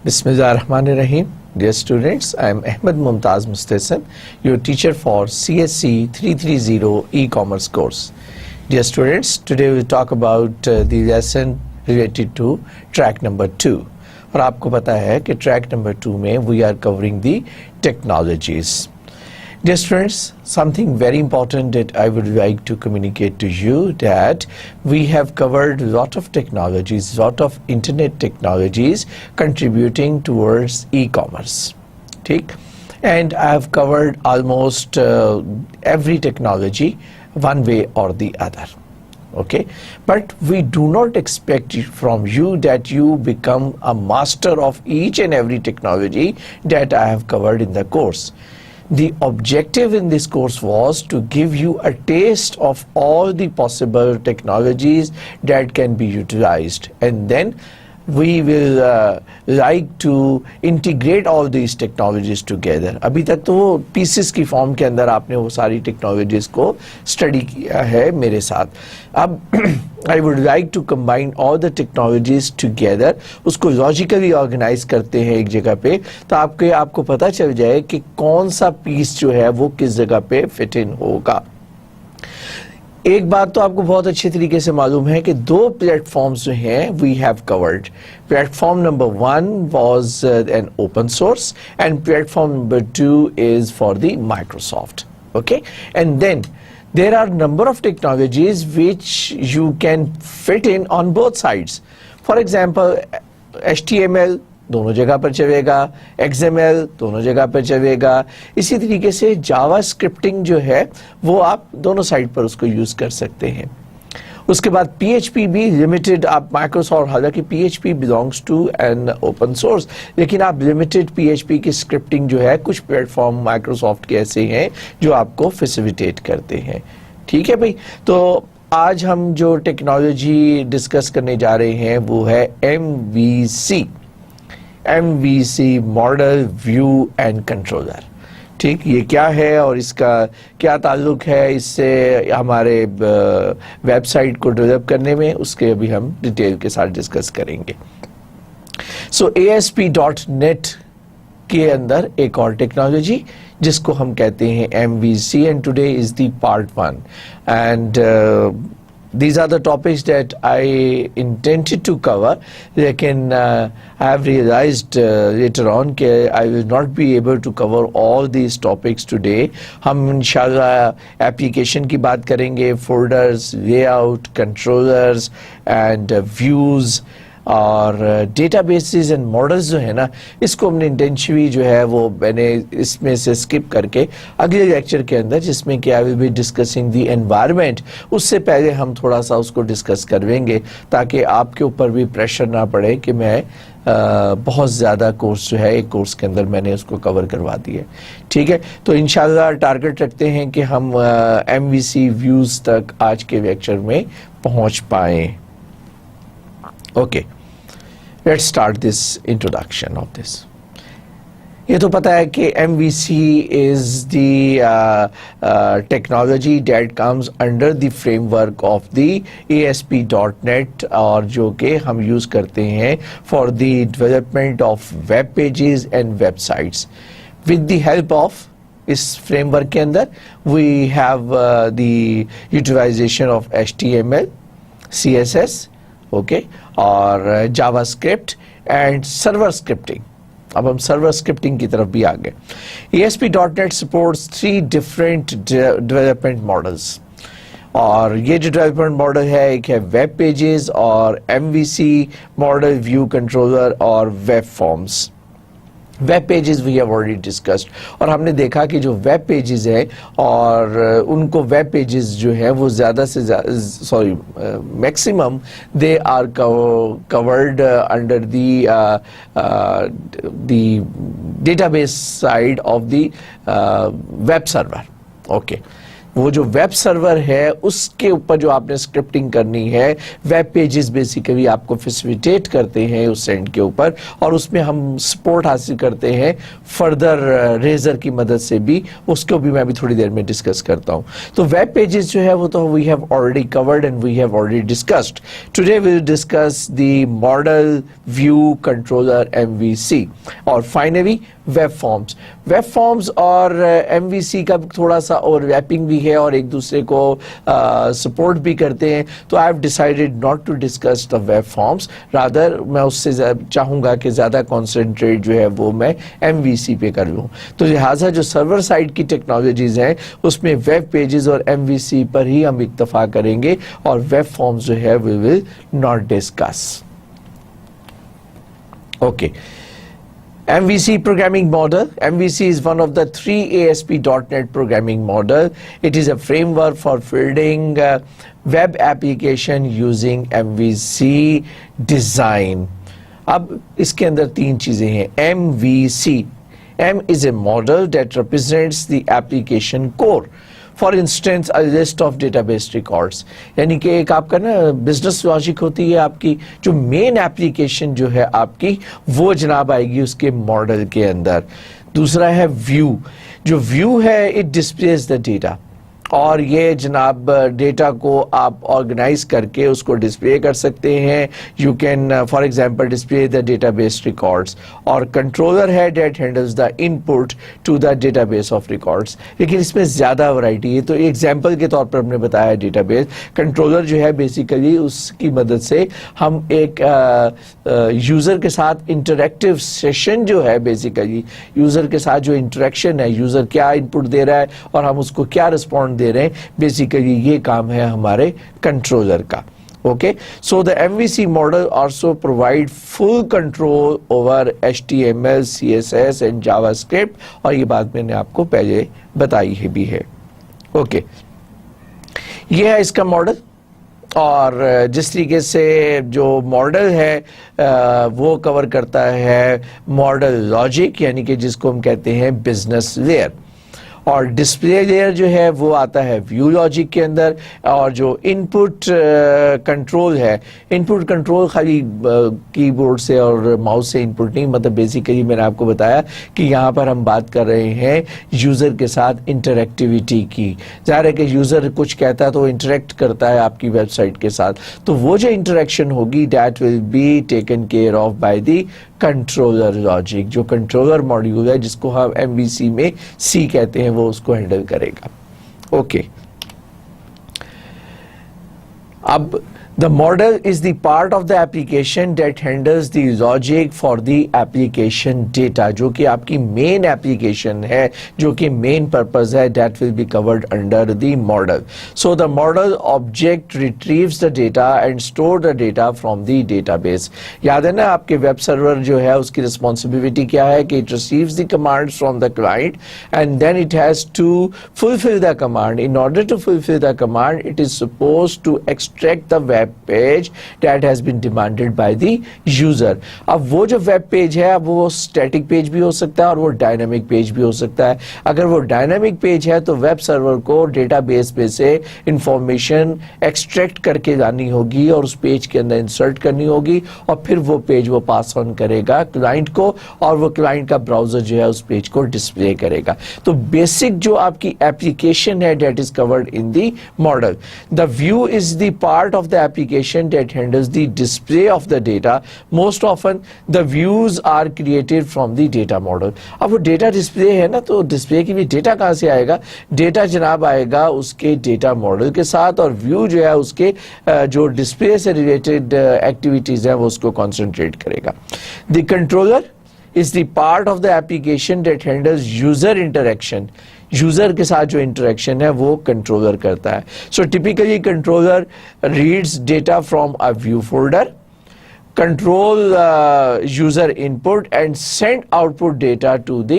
Bismillahirrahmanirrahim. Dear students, I am Ahmed Mumtaz Mustahsin, your teacher for CSC 330 e-commerce course. Dear students, today we will talk about the lesson related to track number 2. और आपको पता है कि track number 2 में we are covering the technologies. Dear students, something very important that I would like to communicate to you that we have covered a lot of technologies, lot of internet technologies contributing towards e-commerce. ठीक? And I have covered almost every technology one way or the other. Okay, but we do not expect from you that you become a master of each and every technology that I have covered in the course. The objective in this course was to give you a taste of all the possible technologies that can be utilized, and then we will like to integrate all these technologies together. अभी तक तो वो pieces की form के अंदर आपने वो सारी technologies को study किया है मेरे साथ. अब I would like to combine all the technologies together, उसको logically organize करते हैं एक जगह पे, तो आपको पता चल जाए कि कौन सा piece जो है वो किस जगह पे fit in होगा. एक बात तो आपको बहुत अच्छे तरीके से मालूम है कि दो प्लेटफॉर्म्स जो हैं we have covered. Platform number 1 was an open source and platform number 2 is for the Microsoft. Okay, and then there are number of technologies which you can fit in on both sides. For example, HTML दोनों जगह पर चलेगा, XML दोनों जगह पर चलेगा. इसी तरीके से जावा स्क्रिप्टिंग जो है वो आप दोनों साइड पर उसको यूज कर सकते हैं. उसके बाद PHP भी लिमिटेड, आप माइक्रोसॉफ्ट, हालांकि PHP belongs to an open source, लेकिन आप लिमिटेड PHP की स्क्रिप्टिंग जो है कुछ प्लेटफॉर्म माइक्रोसॉफ्ट के ऐसे हैं जो आपको फैसिलिटेट करते हैं. ठीक है भाई, तो आज हम जो टेक्नोलॉजी डिस्कस करने जा रहे हैं वो है MVC model view and controller. ठीक, ये क्या है और इसका क्या ताल्लुक है इससे हमारे वेबसाइट को डेवलप करने में, उसके अभी हम डिटेल के साथ डिस्कस करेंगे. सो ASP.NET के अंदर एक और टेक्नोलॉजी जिसको हम कहते हैं MVC, and today is the part 1. And these are the topics that I intended to cover, लेकिन I have realized later on कि I will not be able to cover all these topics today. हम इंशाल्लाह application की बात करेंगे, folders, layout, controllers and views और databases and models जो है ना, इसको हमने इंटेंशनली जो है वो मैंने इसमें से स्किप करके अगले लेक्चर के अंदर, जिसमें कि I will be discussing the environment, उससे पहले हम थोड़ा सा उसको डिस्कस करेंगे ताकि आपके ऊपर भी प्रेशर ना पड़े कि मैं बहुत ज़्यादा कोर्स जो है एक कोर्स के अंदर मैंने उसको कवर करवा दिया. ठीक है, तो इंशाल्लाह टारगेट रखते हैं कि हम MVC व्यूज़ तक आज के लेक्चर में पहुँच पाएँ. Okay, let's start this introduction of this. ये तो पता है कि MVC is the technology that comes under the framework of the ASP.NET, और जो कि हम यूज़ करते हैं for the development of web pages and websites. With the help of इस framework के अंदर we have the utilization of HTML, CSS, okay, और जावास्क्रिप्ट एंड सर्वर स्क्रिप्टिंग. अब हम सर्वर स्क्रिप्टिंग की तरफ भी आ गए. ASP.NET supports 3 different development models, और ये जो डेवलपमेंट मॉडल है एक है वेब पेजेस और MVC मॉडल, व्यू कंट्रोलर और web forms. Web pages we have already discussed, और हमने देखा कि जो वेब पेजेस हैं और उनको वेब पेजेस जो है वो ज़्यादा से maximum they are covered under the database side of the web server. Okay, वो जो वेब सर्वर है उसके ऊपर जो आपने स्क्रिप्टिंग करनी है, वेब पेजेस बेसिकली आपको फैसिलिटेट करते हैं उस एंड के ऊपर, और उसमें हम सपोर्ट हासिल करते हैं फर्दर रेजर की मदद से भी, उसको भी मैं अभी थोड़ी देर में डिस्कस करता हूं. तो वेब पेजेस जो है वो तो we have already covered and we have already discussed. Today we will discuss the model, view, controller, MVC, और finally web forms. Web forms और MVC का थोड़ा सा ओवरलैपिंग भी है और एक दूसरे को सपोर्ट भी करते हैं, तो I have decided not to discuss the web forms, rather मैं उससे चाहूँगा कि ज़्यादा कॉन्सेंट्रेट जो है वो मैं MVC पे कर लूँ. तो लिहाजा जो सर्वर साइड की टेक्नोलॉजीज़ हैं उसमें वेब पेजेस और MVC पर ही हम इक्तफा करेंगे, और वेब फॉर्म्स जो है we will not discuss. Okay. MVC programming model. MVC is one of the 3 ASP.NET programming model. It is a framework for building web application using MVC design. अब इसके अंदर 3 चीजें हैं. MVC. M is a model that represents the application core. For instance a list of database records, यानी कि एक आपका ना बिजनेस लॉजिक होती है आपकी, जो मेन एप्लीकेशन जो है आपकी वो जनाब आएगी उसके मॉडल के अंदर. दूसरा है व्यू. जो व्यू है इट डिस्प्लेज द डेटा, और ये जनाब डेटा को आप ऑर्गेनाइज करके उसको डिस्प्ले कर सकते हैं. You can for example display the database records. और कंट्रोलर है that handles the input to the database of records. लेकिन इसमें ज़्यादा वैरायटी है, तो एग्जांपल के तौर पर हमने बताया डेटाबेस. कंट्रोलर जो है बेसिकली उसकी मदद से हम एक यूज़र के साथ इंटरेक्टिव सेशन जो है, बेसिकली यूज़र के साथ जो इंटरेक्शन है, यूज़र क्या इनपुट दे रहा है और हम उसको क्या रिस्पॉन्ड दे रहे हैं, बेसिकली ये काम है हमारे कंट्रोलर का. Okay, so the MVC model also provide full control over HTML, CSS and JavaScript, और ये बात मैंने आपको पहले बताई है भी है. Okay, ये है इसका मॉडल, और जिस तरीके से जो मॉडल है वो कवर करता है मॉडल लॉजिक, यानी कि जिसको हम कहते हैं बिजनेस लेयर, और डिस्प्ले लेयर जो है वो आता है व्यू लॉजिक के अंदर. और जो इनपुट कंट्रोल है, इनपुट कंट्रोल खाली कीबोर्ड से और माउस से इनपुट नहीं, मतलब बेसिकली मैंने आपको बताया कि यहाँ पर हम बात कर रहे हैं यूज़र के साथ इंटरेक्टिविटी की. ज़ाहिर है कि यूज़र कुछ कहता है तो इंटरेक्ट करता है आपकी वेबसाइट के साथ, तो वो जो इंटरेक्शन होगी that will be taken care of by the controller logic. जो कंट्रोलर मॉड्यूल है जिसको हम MVC में C कहते हैं वो उसको हैंडल करेगा. ओके. अब the model is the part of the application that handles the logic for the application data, जो कि आपकी main application है, जो कि main purpose है, that will be covered under the model. So the model object retrieves the data and store the data from the database. याद है ना आपके web server जो है उसकी responsibility क्या है कि it receives the commands from the client and then it has to fulfill the command. In order to fulfill the command, it is supposed to extract the web page that has been demanded by the user. अब वो जो web page है अब वो static page भी हो सकता है और वो डायनामिक पेज भी हो सकता है. अगर वो डायनामिक पेज है तो वेब सर्वर को डेटाबेस में से इंफॉर्मेशन एक्सट्रैक्ट करके लानी होगी और उस पेज के अंदर इंसर्ट करनी होगी, और फिर वो पेज वो पास ऑन करेगा क्लाइंट को, और वो क्लाइंट का ब्राउजर जो है उस पेज को डिस्प्ले करेगा. तो बेसिक जो आपकी एप्लीकेशन है that is covered in the model. The view is the part of the application that handles the display of the data. Most often the views are created from the data model. अब वो data display है ना, तो display के लिए data कहाँ से आएगा? Data जनाब आएगा उसके data model के साथ, और view जो है उसके जो display से related activities हैं वो उसको concentrate करेगा. The controller is the part of the application that handles user interaction. User के साथ जो इंटरेक्शन है वो कंट्रोलर करता है. So typically controller reads data from a view folder, control user input and send output data to the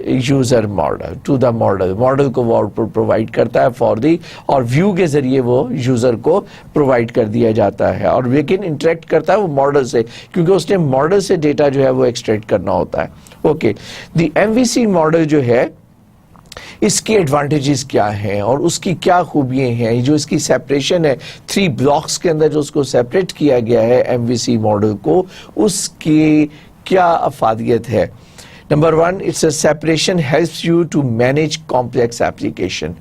user model, to the model को वो output provide करता है फॉर दी, और व्यू के जरिए वो यूजर को प्रोवाइड कर दिया जाता है. और लेकिन इंटरेक्ट करता है वो मॉडल से, क्योंकि उसने मॉडल से डेटा जो है वो एक्सट्रैक्ट करना होता है. ओके. द MVC मॉडल जो है इसकी एडवांटेजेस क्या हैं और उसकी क्या खूबियाँ हैं, जो इसकी सेपरेशन है 3 ब्लॉक्स के अंदर जो उसको सेपरेट किया गया है MVC मॉडल को, उसकी क्या अफादियत है। Number 1, it's a separation helps you to manage complex application.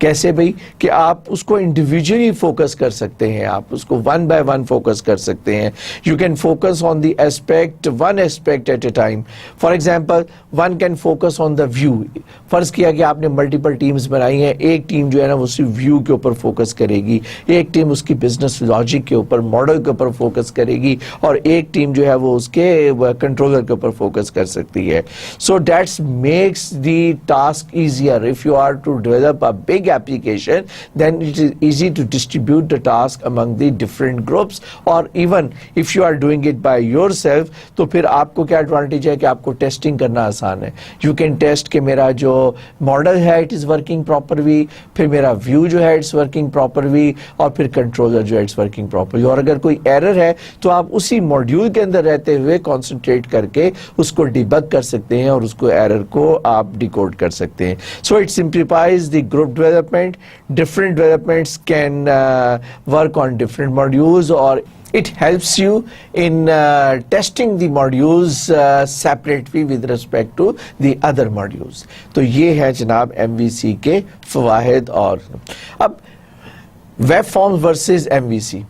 कैसे भाई कि आप उसको इंडिविजुअली फोकस कर सकते हैं, आप उसको वन बाय वन फोकस कर सकते हैं। You can focus on the aspect, one aspect at a time. For example one can focus on the view. फर्ज किया कि आपने मल्टीपल टीम्स बनाई हैं, एक टीम जो है ना वो सिर्फ व्यू के ऊपर फोकस करेगी, एक टीम उसकी बिजनेस लॉजिक के ऊपर, मॉडल के ऊपर फोकस करेगी, और एक टीम जो है वो उसके कंट्रोलर के ऊपर फोकस कर सकती है। So that's makes the task easier. If you are to develop a big application, then it is easy to distribute the task among the different groups, or even if you are doing it by yourself, तो फिर आपको क्या advantage है कि आपको testing करना आसान है। यू कैन टेस्ट कि मेरा जो मॉडल है इट इज़ वर्किंग प्रॉपरली, फिर मेरा व्यू जो है इट्स वर्किंग प्रॉपरली, और फिर कंट्रोलर जो है इट्स वर्किंग प्रॉपरली। और अगर कोई एरर है तो आप उसी मॉड्यूल के अंदर रहते हुए कॉन्सेंट्रेट करके उसको डिबग कर सकते हैं और उसको एरर को आप डिकोड कर सकते हैं। So it simplifies the group development. Different developments can work on different modules, or it helps you in testing the modules separately with respect to the other modules. तो ये है जनाब MVC के फ़वाइद। और अब वेब फॉर्म वर्सेस MVC,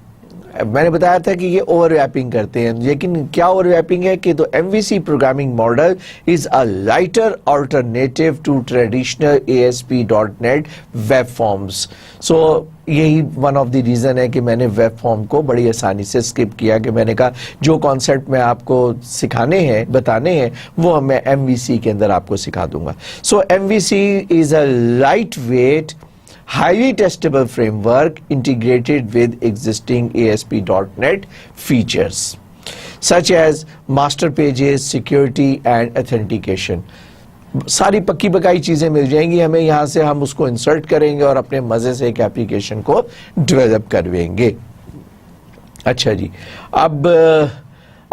मैंने बताया था कि ये ओवरलैपिंग करते हैं, लेकिन क्या ओवरलैपिंग है कि तो MVC programming model is a lighter alternative to traditional ASP.NET web forms. So यही वन ऑफ द रीज़न है कि मैंने वेब फॉर्म को बड़ी आसानी से स्किप किया, कि मैंने कहा जो कॉन्सेप्ट मैं आपको सिखाने हैं, बताने हैं, वो मैं MVC के अंदर आपको सिखा दूंगा। सो MVC is a light weight highly testable framework integrated with existing ASP.NET features such as master pages, security and authentication. सारी पक्की पकाई चीजें मिल जाएंगी हमें, यहां से हम उसको इंसर्ट करेंगे और अपने मजे से एक एप्लीकेशन को डेवलप करवेंगे। अच्छा जी, अब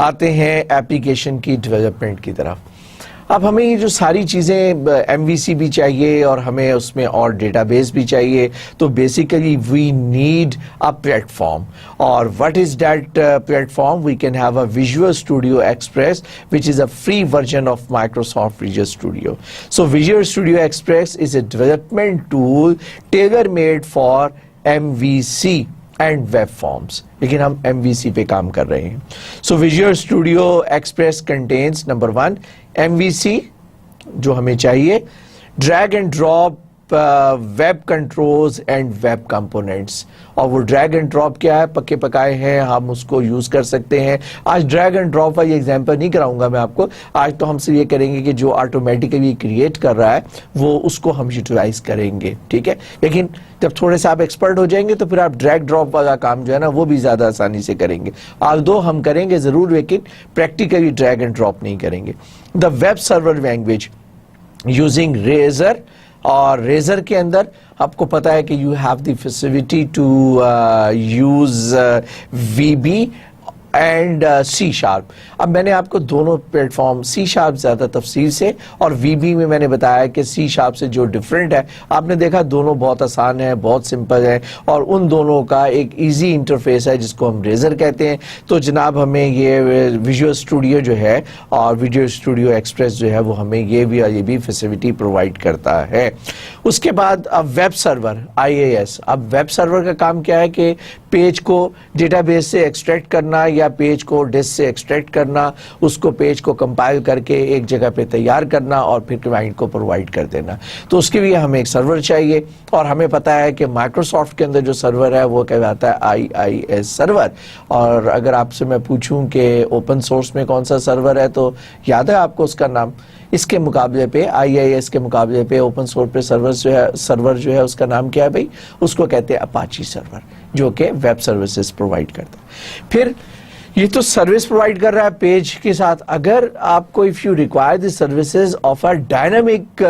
आते हैं एप्लीकेशन की डेवलपमेंट की तरफ। अब हमें ये जो सारी चीज़ें MVC भी चाहिए और हमें उसमें और डेटाबेस भी चाहिए, तो basically we need a platform. और what is that platform? We can have a Visual Studio Express which is a free version of Microsoft Visual Studio. So Visual Studio Express is a development tool tailor made for MVC and web forms, लेकिन हम MVC पे काम कर रहे हैं। So Visual Studio Express contains number 1 MVC जो हमें चाहिए, drag and drop web controls and web components. और वो ड्रैग एंड ड्रॉप क्या है, पक्के पकाए हैं, हम उसको यूज कर सकते हैं। आज ड्रैग एंड ड्रॉप वाली एग्जांपल नहीं कराऊंगा मैं आपको, आज तो हम सिर्फ ये करेंगे कि जो ऑटोमेटिकली क्रिएट कर रहा है वो उसको हम यूटिलाइज करेंगे, ठीक है। लेकिन जब थोड़े से आप एक्सपर्ट हो जाएंगे तो फिर आप ड्रैग ड्रॉप वाला काम जो है ना वो भी ज्यादा आसानी से करेंगे। आल्दो हम करेंगे जरूर, लेकिन प्रैक्टिकली ड्रैग एंड ड्रॉप नहीं करेंगे। The web server language using Razor, और रेजर के अंदर आपको पता है कि you have the facility to use VB and C#। अब मैंने आपको दोनों प्लेटफॉर्म C# ज़्यादा तफसील से और VB में मैंने बताया कि C# से जो डिफरेंट है, आपने देखा दोनों बहुत आसान है, बहुत सिंपल है, और उन दोनों का एक इजी इंटरफेस है जिसको हम रेजर कहते हैं। तो जनाब हमें ये विजुअल स्टूडियो जो है और विजुअल स्टूडियो एक्सप्रेस जो है वो हमें ये भी फैसिलिटी प्रोवाइड करता है। उसके बाद अब वेब सर्वर IIS। अब वेब सर्वर का काम क्या है कि पेज को डेटाबेस से एक्सट्रैक्ट करना या पेज को डिस्क से एक्सट्रैक्ट करना, उसको पेज को कंपाइल करके एक जगह पे तैयार करना और फिर क्लाइंट को प्रोवाइड कर देना। तो उसके लिए हमें एक सर्वर चाहिए, और हमें पता है कि माइक्रोसॉफ्ट के अंदर जो सर्वर है वो कहलाता है IIS सर्वर। और अगर आपसे मैं पूछूं कि ओपन सोर्स में कौन सा सर्वर है, तो याद है आपको उसका नाम? इसके मुकाबले पे IIS के मुकाबले पे ओपन सोर्स पे सर्वर जो है उसका नाम क्या है भाई? उसको कहते हैं अपाची सर्वर, जो कि वेब सर्विसेज प्रोवाइड करता है। फिर ये तो सर्विस प्रोवाइड कर रहा है पेज के साथ। अगर आपको if you require the services of a dynamic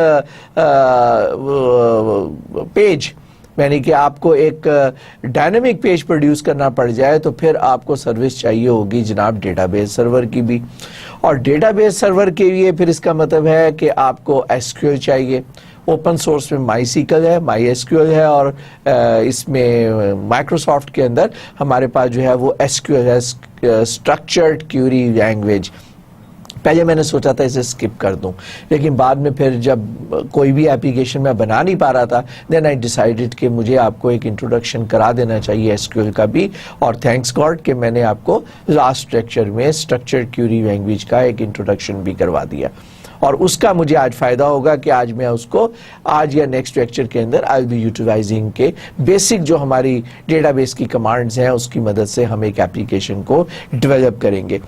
page, यानी कि आपको एक डायनामिक पेज प्रोड्यूस करना पड़ जाए, तो फिर आपको सर्विस चाहिए होगी जनाब डेटाबेस सर्वर की भी। और डेटाबेस सर्वर के लिए फिर इसका मतलब है कि आपको SQL चाहिए, ओपन सोर्स में MySQL है, MySQL है, और इसमें माइक्रोसॉफ्ट के अंदर हमारे पास जो है वो SQL है, स्ट्रक्चर्ड क्यूरी लैंग्वेज। पहले मैंने सोचा था इसे स्किप कर दूं, लेकिन बाद में फिर जब कोई भी एप्लीकेशन मैं बना नहीं पा रहा था, देन आई डिसाइडेड कि मुझे आपको एक इंट्रोडक्शन करा देना चाहिए SQL का भी, और थैंक्स गॉड कि मैंने आपको लास्ट लेक्चर में स्ट्रक्चर्ड क्यूरी लैंग्वेज का एक इंट्रोडक्शन भी करवा दिया, और उसका मुझे आज फायदा होगा कि आज मैं उसको आज या नेक्स्ट लेक्चर के अंदर आई विल बी यूटिलाइजिंग के बेसिक जो हमारी डेटाबेस की कमांड्स हैं उसकी मदद से हम एक एप्लीकेशन को डेवलप करेंगे।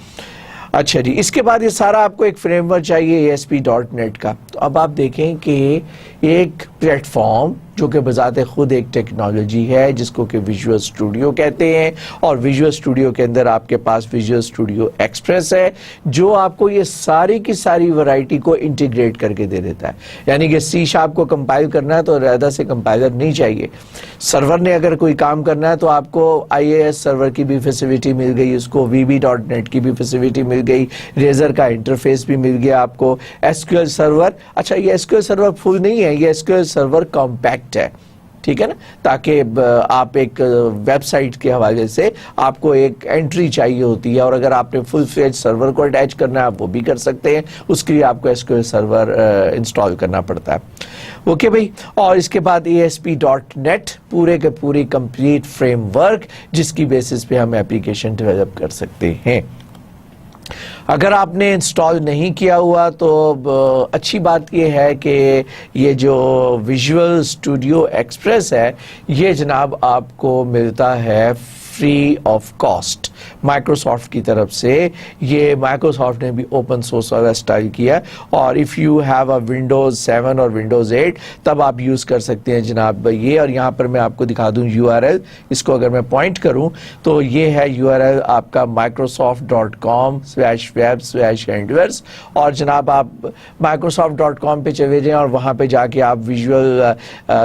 अच्छा जी, इसके बाद ये सारा आपको एक फ्रेमवर्क चाहिए ASP.NET का। तो अब आप देखें कि एक प्लेटफॉर्म जो कि बजाते खुद एक टेक्नोलॉजी है जिसको कि विजुअल स्टूडियो कहते हैं, और विजुअल स्टूडियो के अंदर आपके पास विजुअल स्टूडियो एक्सप्रेस है जो आपको ये सारी की सारी वैरायटी को इंटीग्रेट करके दे देता है। यानी कि C# को कंपाइल करना है तो अलग से कंपाइलर नहीं चाहिए। सर्वर ने अगर कोई काम करना है तो आपको IIS सर्वर की भी फैसिलिटी मिल गई, उसको VB.NET की भी फैसिलिटी मिल गई, रेजर का इंटरफेस भी मिल गया आपको, SQL सर्वर। अच्छा, ये SQL सर्वर फुल नहीं है, ये SQL सर्वर कॉम्पैक्ट है, ठीक है ना, ताकि आप एक वेबसाइट के हवाले से आपको एक एंट्री चाहिए होती है, और अगर आपने फुल फ्लेज सर्वर को अटैच करना है आप वो भी कर सकते हैं, उसके लिए आपको SQL सर्वर इंस्टॉल करना पड़ता है। ओके भाई, और इसके बाद ASP.NET पूरे के पूरी कंप्लीट फ्रेमवर्क जिसकी बेसिस पे हम एप्लीकेशन डेवलप कर सकते हैं। अगर आपने इंस्टॉल नहीं किया हुआ तो अच्छी बात यह है कि ये जो विजुअल स्टूडियो एक्सप्रेस है ये जनाब आपको मिलता है फ्री ऑफ कॉस्ट माइक्रोसॉफ्ट की तरफ से। ये माइक्रोसॉफ्ट ने भी ओपन सोर्स वाला स्टाइल किया, और if you have a Windows 7 और विंडोज़ 8 तब आप यूज़ कर सकते हैं जनाब ये। और यहाँ पर मैं आपको दिखा दूँ URL, इसको अगर मैं पॉइंट करूँ तो ये है URL आपका microsoft.com/web/handlers, और जनाब आप microsoft.com पे चले जाएं और वहाँ पे जाके आप विजुअल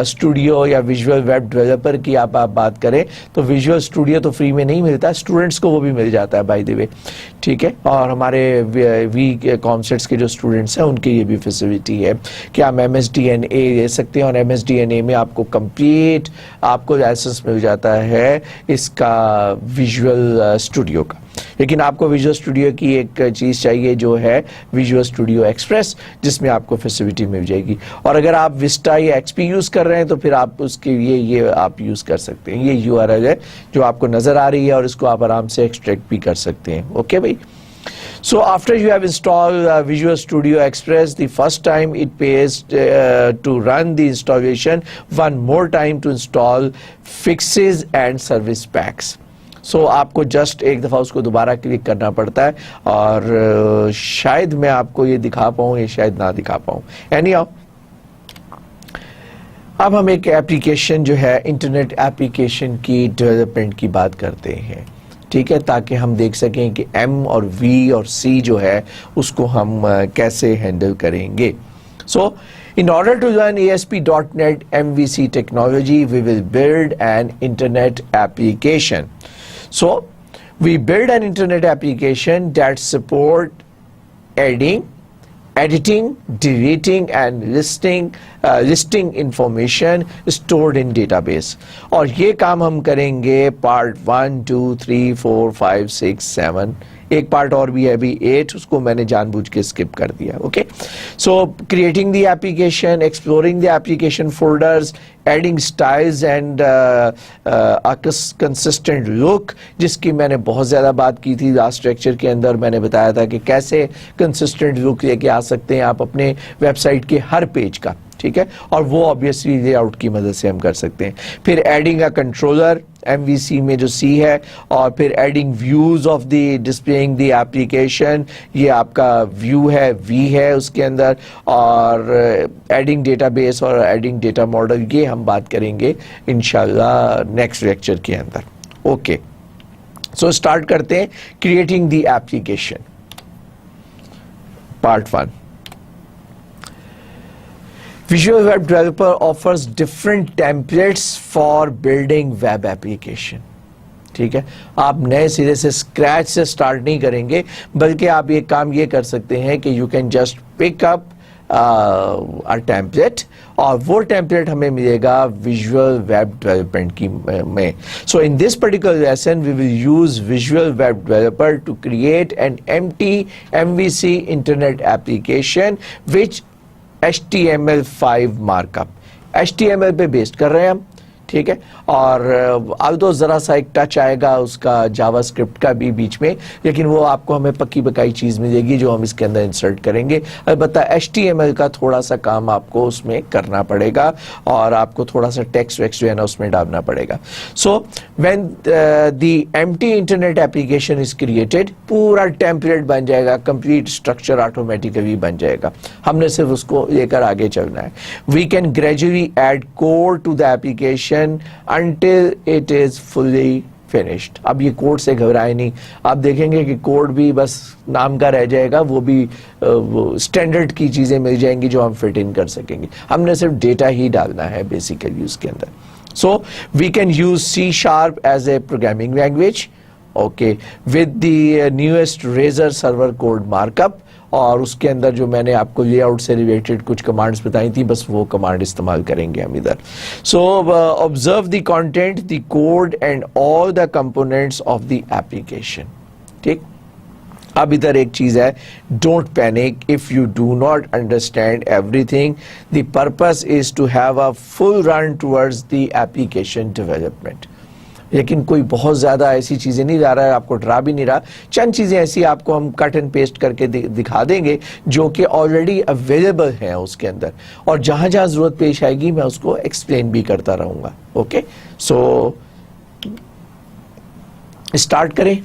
स्टूडियो या विजुअल वेब डेवलपर की आप बात करें तो विजुअल स्टूडियो तो फ्री में नहीं मिलता, स्टूडेंट्स को वो भी मिल जाता है बाय द वे, ठीक है। और हमारे वी कॉमसेट्स के जो स्टूडेंट्स हैं उनके ये भी फैसिलिटी है कि आप MSDNA ले सकते हैं, और MSDNA में आपको कंप्लीट आपको लाइसेंस मिल जाता है इसका विजुअल स्टूडियो का। लेकिन आपको विजुअल स्टूडियो की एक चीज़ चाहिए जो है विजुअल स्टूडियो एक्सप्रेस, जिसमें आपको फैसिलिटी मिल जाएगी। और अगर आप विस्टा या XP यूज़ कर रहे हैं तो फिर आप उसके लिए ये आप यूज़ कर सकते हैं। ये URL है जो आपको नज़र आ रही है, और इसको आप आराम से एक्सट्रैक्ट भी कर सकते हैं। ओके भाई, so after you have installed Visual Studio Express the first time, it pays to run the installation one more time to install fixes and service packs. So आपको जस्ट एक दफ़ा उसको दोबारा क्लिक करना पड़ता है, और शायद मैं आपको ये दिखा पाऊँ या शायद ना दिखा पाऊँ। Anyhow, अब हम एक एप्लीकेशन जो है इंटरनेट एप्लीकेशन की डेवलपमेंट की बात करते हैं, ठीक है, ताकि हम देख सकें कि M और V और C जो है उसको हम कैसे हैंडल करेंगे। So in order to learn ASP.NET MVC technology, we will build an internet application. So we build an internet application that support adding, editing, deleting and listing information stored in database. और ये काम हम करेंगे part 1, 2, 3, 4, 5, 6, 7, एक part और भी है अभी 8, उसको मैंने जानबूझ के स्किप कर दिया। Okay, so creating the application, exploring the application folders, adding styles and consistent look, जिसकी मैंने बहुत ज़्यादा बात की थी लास्ट लेक्चर के अंदर। मैंने बताया था कि कैसे कंसिस्टेंट लुक लेके आ सकते हैं आप अपने वेबसाइट के हर पेज का, ठीक है, और वो ऑब्वियसली लेआउट की मदद से हम कर सकते हैं। फिर एडिंग अ कंट्रोलर MVC में जो C है, और फिर adding views of the displaying the application, ये आपका व्यू है, V है उसके अंदर, और एडिंग डेटाबेस और एडिंग डेटा मॉडल, ये हम बात करेंगे इंशाल्लाह नेक्स्ट लेक्चर के अंदर। ओके, सो स्टार्ट करते हैं creating the application part 1। Visual Web Developer offers different templates for building web application. ठीक है, आप नए सिरे से स्क्रैच से स्टार्ट नहीं करेंगे, बल्कि आप ये काम ये कर सकते हैं कि you can just pick up template, और वो टेम्पलेट हमें मिलेगा विजुअल वेब डेवलपमेंट की में. So in this particular lesson we will use Visual Web Developer to create an empty MVC internet application which HTML5 markup, HTML पे based कर रहे हैं हम, ठीक है. और अब तो ज़रा सा एक टच आएगा उसका जावास्क्रिप्ट का भी बीच में, लेकिन वो आपको हमें पक्की पकाई चीज़ मिलेगी जो हम इसके अंदर इंसर्ट करेंगे. अलबत्ता HTML का थोड़ा सा काम आपको उसमें करना पड़ेगा और आपको थोड़ा सा टेक्स्ट वेक्स्ट जो है ना उसमें डालना पड़ेगा. So when the empty internet application is created, पूरा टेम्पलेट बन जाएगा, कंप्लीट स्ट्रक्चर ऑटोमेटिकली बन जाएगा. हमने सिर्फ उसको लेकर आगे चलना है. We can gradually add code to the application until it is fully finished. अब ये कोड से घबराए नहीं, आप देखेंगे कि कोड भी बस नाम का रह जाएगा, वो भी स्टैंडर्ड की चीजें मिल जाएंगी जो हम फिट इन कर सकेंगे. हमने सिर्फ डेटा ही डालना है बेसिकली उसके अंदर. So we can use C# as a programming language, okay, with the newest Razor server code markup, और उसके अंदर जो मैंने आपको लेआउट से रिलेटेड कुछ कमांड्स बताई थी, बस वो कमांड इस्तेमाल करेंगे हम इधर. So observe the content, the code and all the components of the application. ठीक, अब इधर एक चीज है, don't panic if you do not understand everything. The purpose is to have a full run towards the application development. लेकिन कोई बहुत ज़्यादा ऐसी चीज़ें नहीं ला रहा है, आपको डरा भी नहीं रहा. चंद चीज़ें ऐसी आपको हम कट एंड पेस्ट करके दिखा देंगे जो कि ऑलरेडी अवेलेबल हैं उसके अंदर, और जहाँ जहाँ ज़रूरत पेश आएगी मैं उसको एक्सप्लेन भी करता रहूँगा. ओके, सो स्टार्ट करें.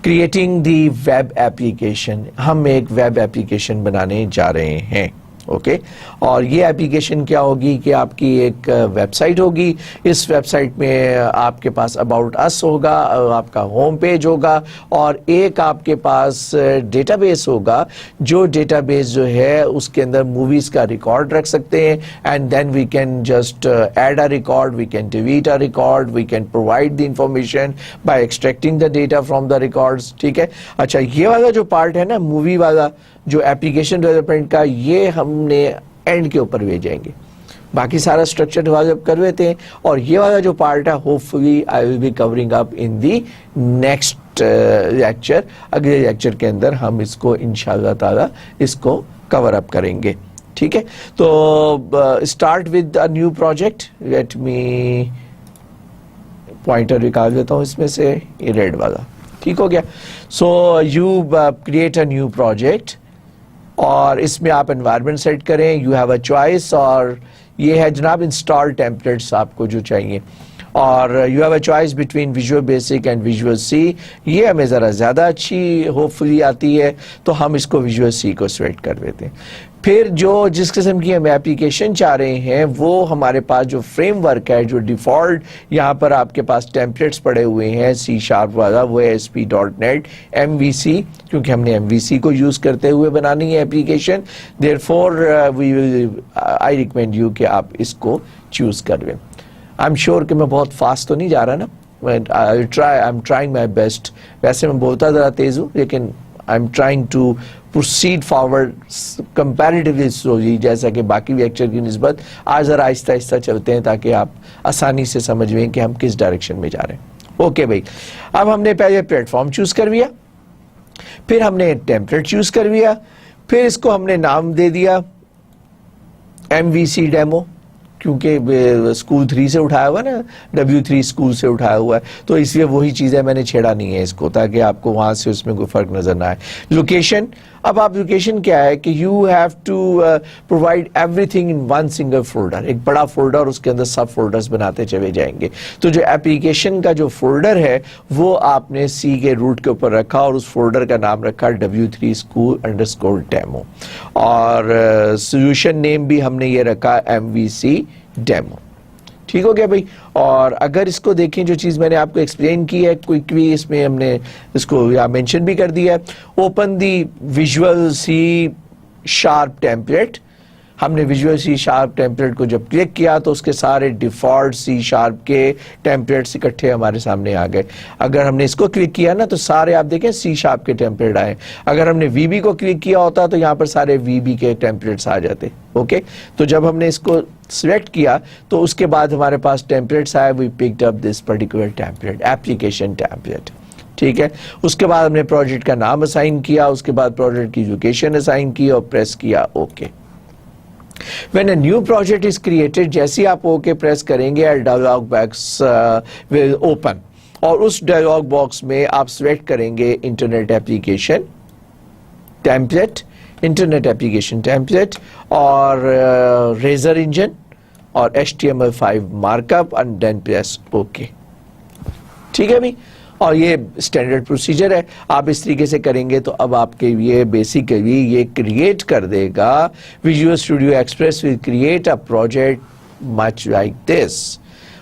क्रिएटिंग दी वेब एप्लीकेशन, हम एक वेब एप्लीकेशन बनाने जा रहे हैं. ओके, और ये एप्लीकेशन क्या होगी कि आपकी एक वेबसाइट होगी. इस वेबसाइट में आपके पास अबाउट अस होगा, आपका होम पेज होगा, और एक आपके पास डेटाबेस होगा. जो डेटाबेस जो है उसके अंदर मूवीज का रिकॉर्ड रख सकते हैं, and then we can just add a record, we can delete a record, we can provide the information by extracting the data from the records. ठीक है. अच्छा, ये वाला जो पार्ट है ना, मूवी वाला जो एप्लीकेशन डेवलपमेंट का, ये हमने एंड के ऊपर भेजेंगे. बाकी सारा स्ट्रक्चर डेवलप कर लेते हैं, और ये वाला जो पार्ट है hopefully I will be covering up in the next lecture. अगले लेक्चर के अंदर हम इसको इंशाल्लाह ताला इसको कवर अप करेंगे. ठीक है. तो start with a new project. Let me pointer निकाल देता हूँ इसमें से, ये रेड वाला. ठीक हो गया. So you create a new project, और इसमें आप एनवायरनमेंट सेट करें. यू हैव अ चॉइस, और ये है जनाब इंस्टॉल टेम्पलेट्स आपको जो चाहिए, और you have a choice between Visual Basic and Visual C. ये हमें ज़रा ज़्यादा अच्छी होपफुली आती है, तो हम इसको विजुअल सी को सिलेक्ट कर देते हैं. फिर जो जिस किस्म की हम एप्लीकेशन चाह रहे हैं, वो हमारे पास जो फ्रेमवर्क है, जो डिफ़ॉल्ट यहाँ पर आपके पास टेम्पलेट्स पड़े हुए हैं C# वाला, वो है ASP.NET MVC, क्योंकि हमने MVC को यूज़ करते हुए बनानी है application. Therefore I recommend you कि आप इसको चूज़ कर लें. आई एम श्योर कि मैं बहुत फास्ट तो नहीं जा रहा ना, I am trying my best. वैसे मैं बोलता ज़रा तेज़ हूँ, लेकिन I am trying to proceed forward comparatively slowly, जैसा कि बाकी लेक्चर की निस्बत. आज ज़रा आहिस्ता आहिस्ता चलते हैं ताकि आप आसानी से समझ लें कि हम किस डायरेक्शन में जा रहे हैं. ओके भाई, अब हमने पहले प्लेटफॉर्म चूज़ कर लिया, फिर हमने टेम्पलेट चूज़ कर लिया, फिर इसको हमने नाम दे दिया MVC डेमो, क्योंकि स्कूल 3 से उठाया हुआ ना, W3 स्कूल से उठाया हुआ है, तो इसलिए वही चीज़ें मैंने छेड़ा नहीं है इसको, ताकि आपको वहाँ से उसमें कोई फ़र्क नज़र ना आए. लोकेशन, अब आप लोकेशन क्या है कि you have to provide everything in one single folder. एक बड़ा फोल्डर, उसके अंदर सब फोल्डर्स बनाते चले जाएंगे. तो जो एप्लीकेशन का जो फोल्डर है वो आपने C के रूट के ऊपर रखा, और उस फोल्डर का नाम रखा W3 school_demo, और सोल्यूशन नेम भी हमने ये रखा MVC डेमो. ठीक हो गया भाई. और अगर इसको देखें, जो चीज़ मैंने आपको एक्सप्लेन की है क्विकली, इसमें हमने इसको यहाँ मेंशन भी कर दिया है. ओपन दी विजुअल C# टेम्पलेट, हमने विजुअल सी शार्प टेम्पलेट को जब क्लिक किया तो उसके सारे डिफॉल्ट सी शार्प के टेम्पलेट्स इकट्ठे हमारे सामने आ गए। अगर हमने इसको क्लिक किया ना तो सारे आप देखें सी शार्प के टेम्पलेट आए। अगर हमने वीबी को क्लिक किया होता तो यहाँ पर सारे वीबी के टेम्पलेट्स आ जाते। ओके, तो जब हमने इसको सिलेक्ट किया तो उसके बाद हमारे पास टेम्पलेट्स आए, we picked up this particular template, application template. ठीक है, उसके बाद हमने प्रोजेक्ट का नाम असाइन किया, उसके बाद प्रोजेक्ट की लोकेशन असाइन की और प्रेस किया okay. When a new project is created, जैसे आप ओके प्रेस करेंगे a dialog box will open और उस dialog box में आप सिलेक्ट करेंगे internet application template, internet application template और रेजर इंजन और HTML5 markup and then press okay. ठीक है भाई, और ये स्टैंडर्ड प्रोसीजर है, आप इस तरीके से करेंगे तो अब आपके ये बेसिकली ये क्रिएट कर देगा, visual Studio express will create a project much like this.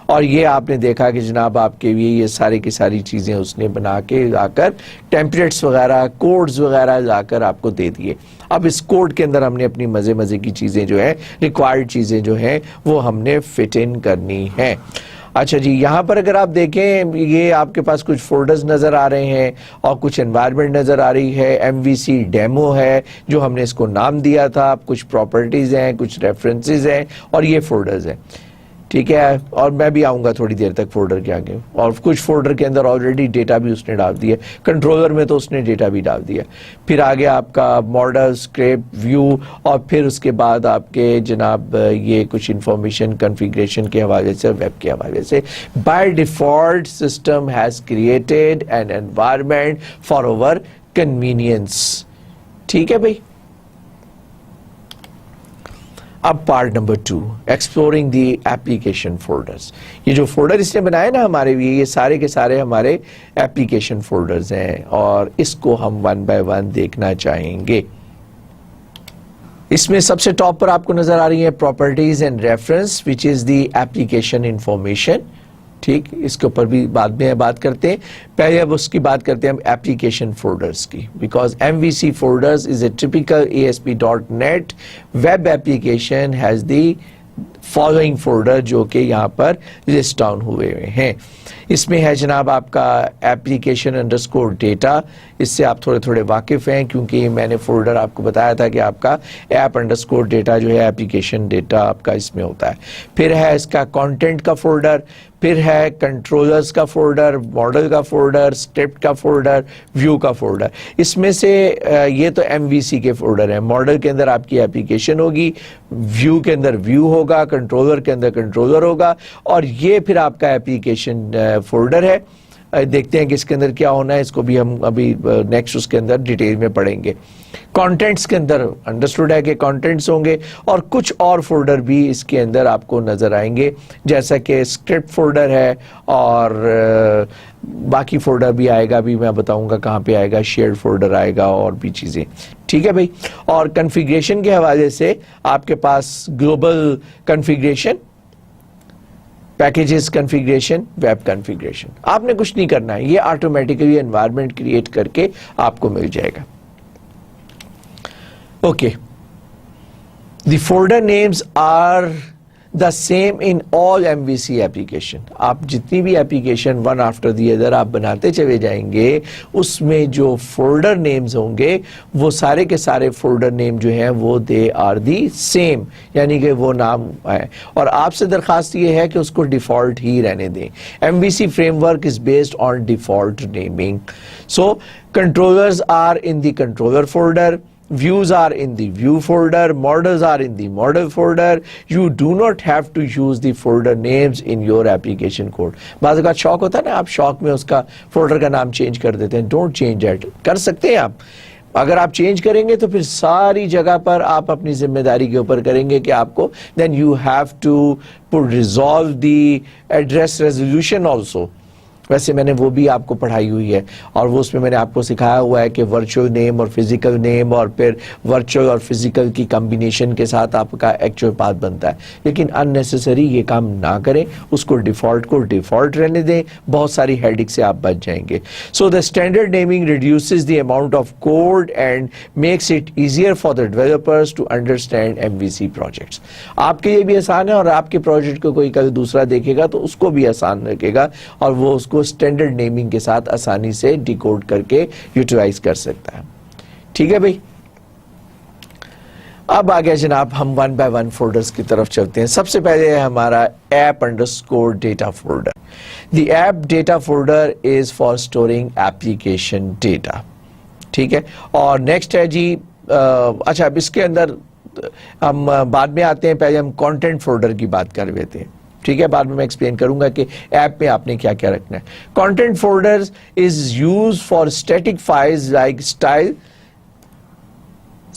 और ये आपने देखा कि जनाब आपके लिए ये सारी की सारी चीज़ें उसने बना के लाकर टेम्पलेट्स वगैरह कोड्स वगैरह लाकर आपको दे दिए। अब इस कोड के अंदर हमने अपनी मज़े मज़े की चीज़ें जो है, रिक्वायर्ड चीज़ें जो हैं वो हमने फिट इन करनी है। अच्छा जी, यहाँ पर अगर आप देखें ये आपके पास कुछ फोल्डर्स नज़र आ रहे हैं और कुछ एनवायरनमेंट नज़र आ रही है, MVC डेमो है जो हमने इसको नाम दिया था, कुछ प्रॉपर्टीज़ हैं, कुछ रेफरेंसेस हैं और ये फोल्डर्स हैं। ठीक है, और मैं भी आऊँगा थोड़ी देर तक फोल्डर के आगे, और कुछ फोल्डर के अंदर ऑलरेडी डेटा भी उसने डाल दिया, कंट्रोलर में तो उसने डेटा भी डाल दिया। फिर आगे आपका मॉडल, स्क्रिप्ट, व्यू और फिर उसके बाद आपके जनाब ये कुछ इंफॉर्मेशन कॉन्फ़िगरेशन के हवाले से, वेब के हवाले से। By default system has created an environment for our convenience. ठीक है भाई, अब part number 2, exploring the application folders. ये जो फोल्डर इसने बनाए ना हमारे लिए, ये सारे के सारे हमारे एप्लीकेशन फोल्डर्स हैं और इसको हम वन बाय वन देखना चाहेंगे। इसमें सबसे टॉप पर आपको नजर आ रही है properties and reference which is the application information. ठीक, इसके ऊपर भी बाद में बात करते हैं, पहले अब उसकी बात करते हैं हम एप्लीकेशन फोल्डर्स की, because MVC folders is a typical ASP.NET web application has the following folder जो कि यहाँ पर लिस्ट डाउन हुए हैं। इसमें है जनाब आपका एप्लीकेशन अंडरस्कोर डेटा, इससे आप थोड़े थोड़े वाकिफ़ हैं क्योंकि मैंने फोल्डर आपको बताया था कि आपका ऐप अंडरस्कोर डेटा जो है एप्लीकेशन डेटा आपका इसमें होता है। फिर है इसका कंटेंट का फोल्डर, फिर है कंट्रोलर्स का फोल्डर, मॉडल का फोल्डर, स्क्रिप्ट का फोल्डर, व्यू का फोल्डर। इसमें से ये तो MVC के फोल्डर है, मॉडल के अंदर आपकी एप्लीकेशन होगी, व्यू के अंदर व्यू होगा, कंट्रोलर के अंदर कंट्रोलर होगा और ये फिर आपका एप्लीकेशन फोल्डर है। देखते हैं कि इसके अंदर क्या होना है, इसको भी हम अभी नेक्स्ट उसके अंदर डिटेल में पढ़ेंगे। कंटेंट्स के अंदर अंडरस्टूड है कि कंटेंट्स होंगे और कुछ और फोल्डर भी इसके अंदर आपको नजर आएंगे, जैसा कि स्क्रिप्ट फोल्डर है और बाकी फोल्डर भी आएगा, भी मैं बताऊंगा कहाँ पे आएगा, शेयर्ड फोल्डर आएगा और भी चीजें। ठीक है भाई, और कॉन्फ़िगरेशन के हवाले से आपके पास global configuration, packages configuration, web configuration, आपने कुछ नहीं करना है, ये ऑटोमेटिकली एनवायरनमेंट क्रिएट करके आपको मिल जाएगा। Okay, the folder names are the same in all MVC application. आप जितनी भी application one after the other आप बनाते चले जाएंगे, उसमें जो फोल्डर नेम्स होंगे वो सारे के सारे फोल्डर नेम जो हैं वो दे आर दी सेम, यानी कि वो नाम है। और आपसे दरखास्त ये है कि उसको डिफॉल्ट ही रहने दें। MVC framework is based on default naming, so controllers are in the controller folder, views are in the view folder, models are in the model folder. You do not have to use the folder names in your application code. बाज़ का शौक होता है ना, आप शौक में उसका फोल्डर का नाम चेंज कर देते हैं। डोंट चेंज इट, कर सकते हैं आप। अगर आप चेंज करेंगे तो फिर सारी जगह पर आप अपनी जिम्मेदारी के ऊपर करेंगे कि आपको then you have to put resolve the address resolution also. ویسے میں نے وہ بھی آپ کو پڑھائی ہوئی ہے اور وہ اس میں نے آپ کو سکھایا ہوا ہے کہ ورچوئل نیم اور فزیکل نیم اور پھر ورچوئل اور فزیکل کی کمبینیشن کے ساتھ آپ کا ایکچوئل پاتھ بنتا ہے. لیکن ان نیسیسری یہ کام نہ کریں, اس کو ڈیفالٹ رہنے دیں, بہت ساری ہیڈک سے آپ بچ جائیں گے. So the standard naming reduces the amount of code and makes it easier for the developers to understand MVC projects. آپ کے لیے بھی آسان ہے اور آپ کے پروجیکٹ کو کوئی کل دوسرا دیکھے گا تو اس کو بھی آسان رکھے گا اور وہ اس کو اسٹینڈرڈ نیمنگ کے ساتھ آسانی سے ڈیکوڈ کر کے یوٹیلائز کر سکتا ہے. ٹھیک ہے بھائی, اب آگے جناب ہم 1 by 1 فولڈرز کی طرف چلتے ہیں. سب سے پہلے ہے ہمارا app_data folder. The app data folder is for storing application data. ٹھیک ہے, اور نیکسٹ ہے جی اچھا اب اس کے اندر ہم بعد میں آتے ہیں, پہلے ہم کانٹینٹ فولڈر کی بات کر لیتے ہیں. ٹھیک ہے, بعد میں ایکسپلین کروں گا کہ ایپ میں آپ نے کیا کیا رکھنا ہے. Content folder is use for static files like style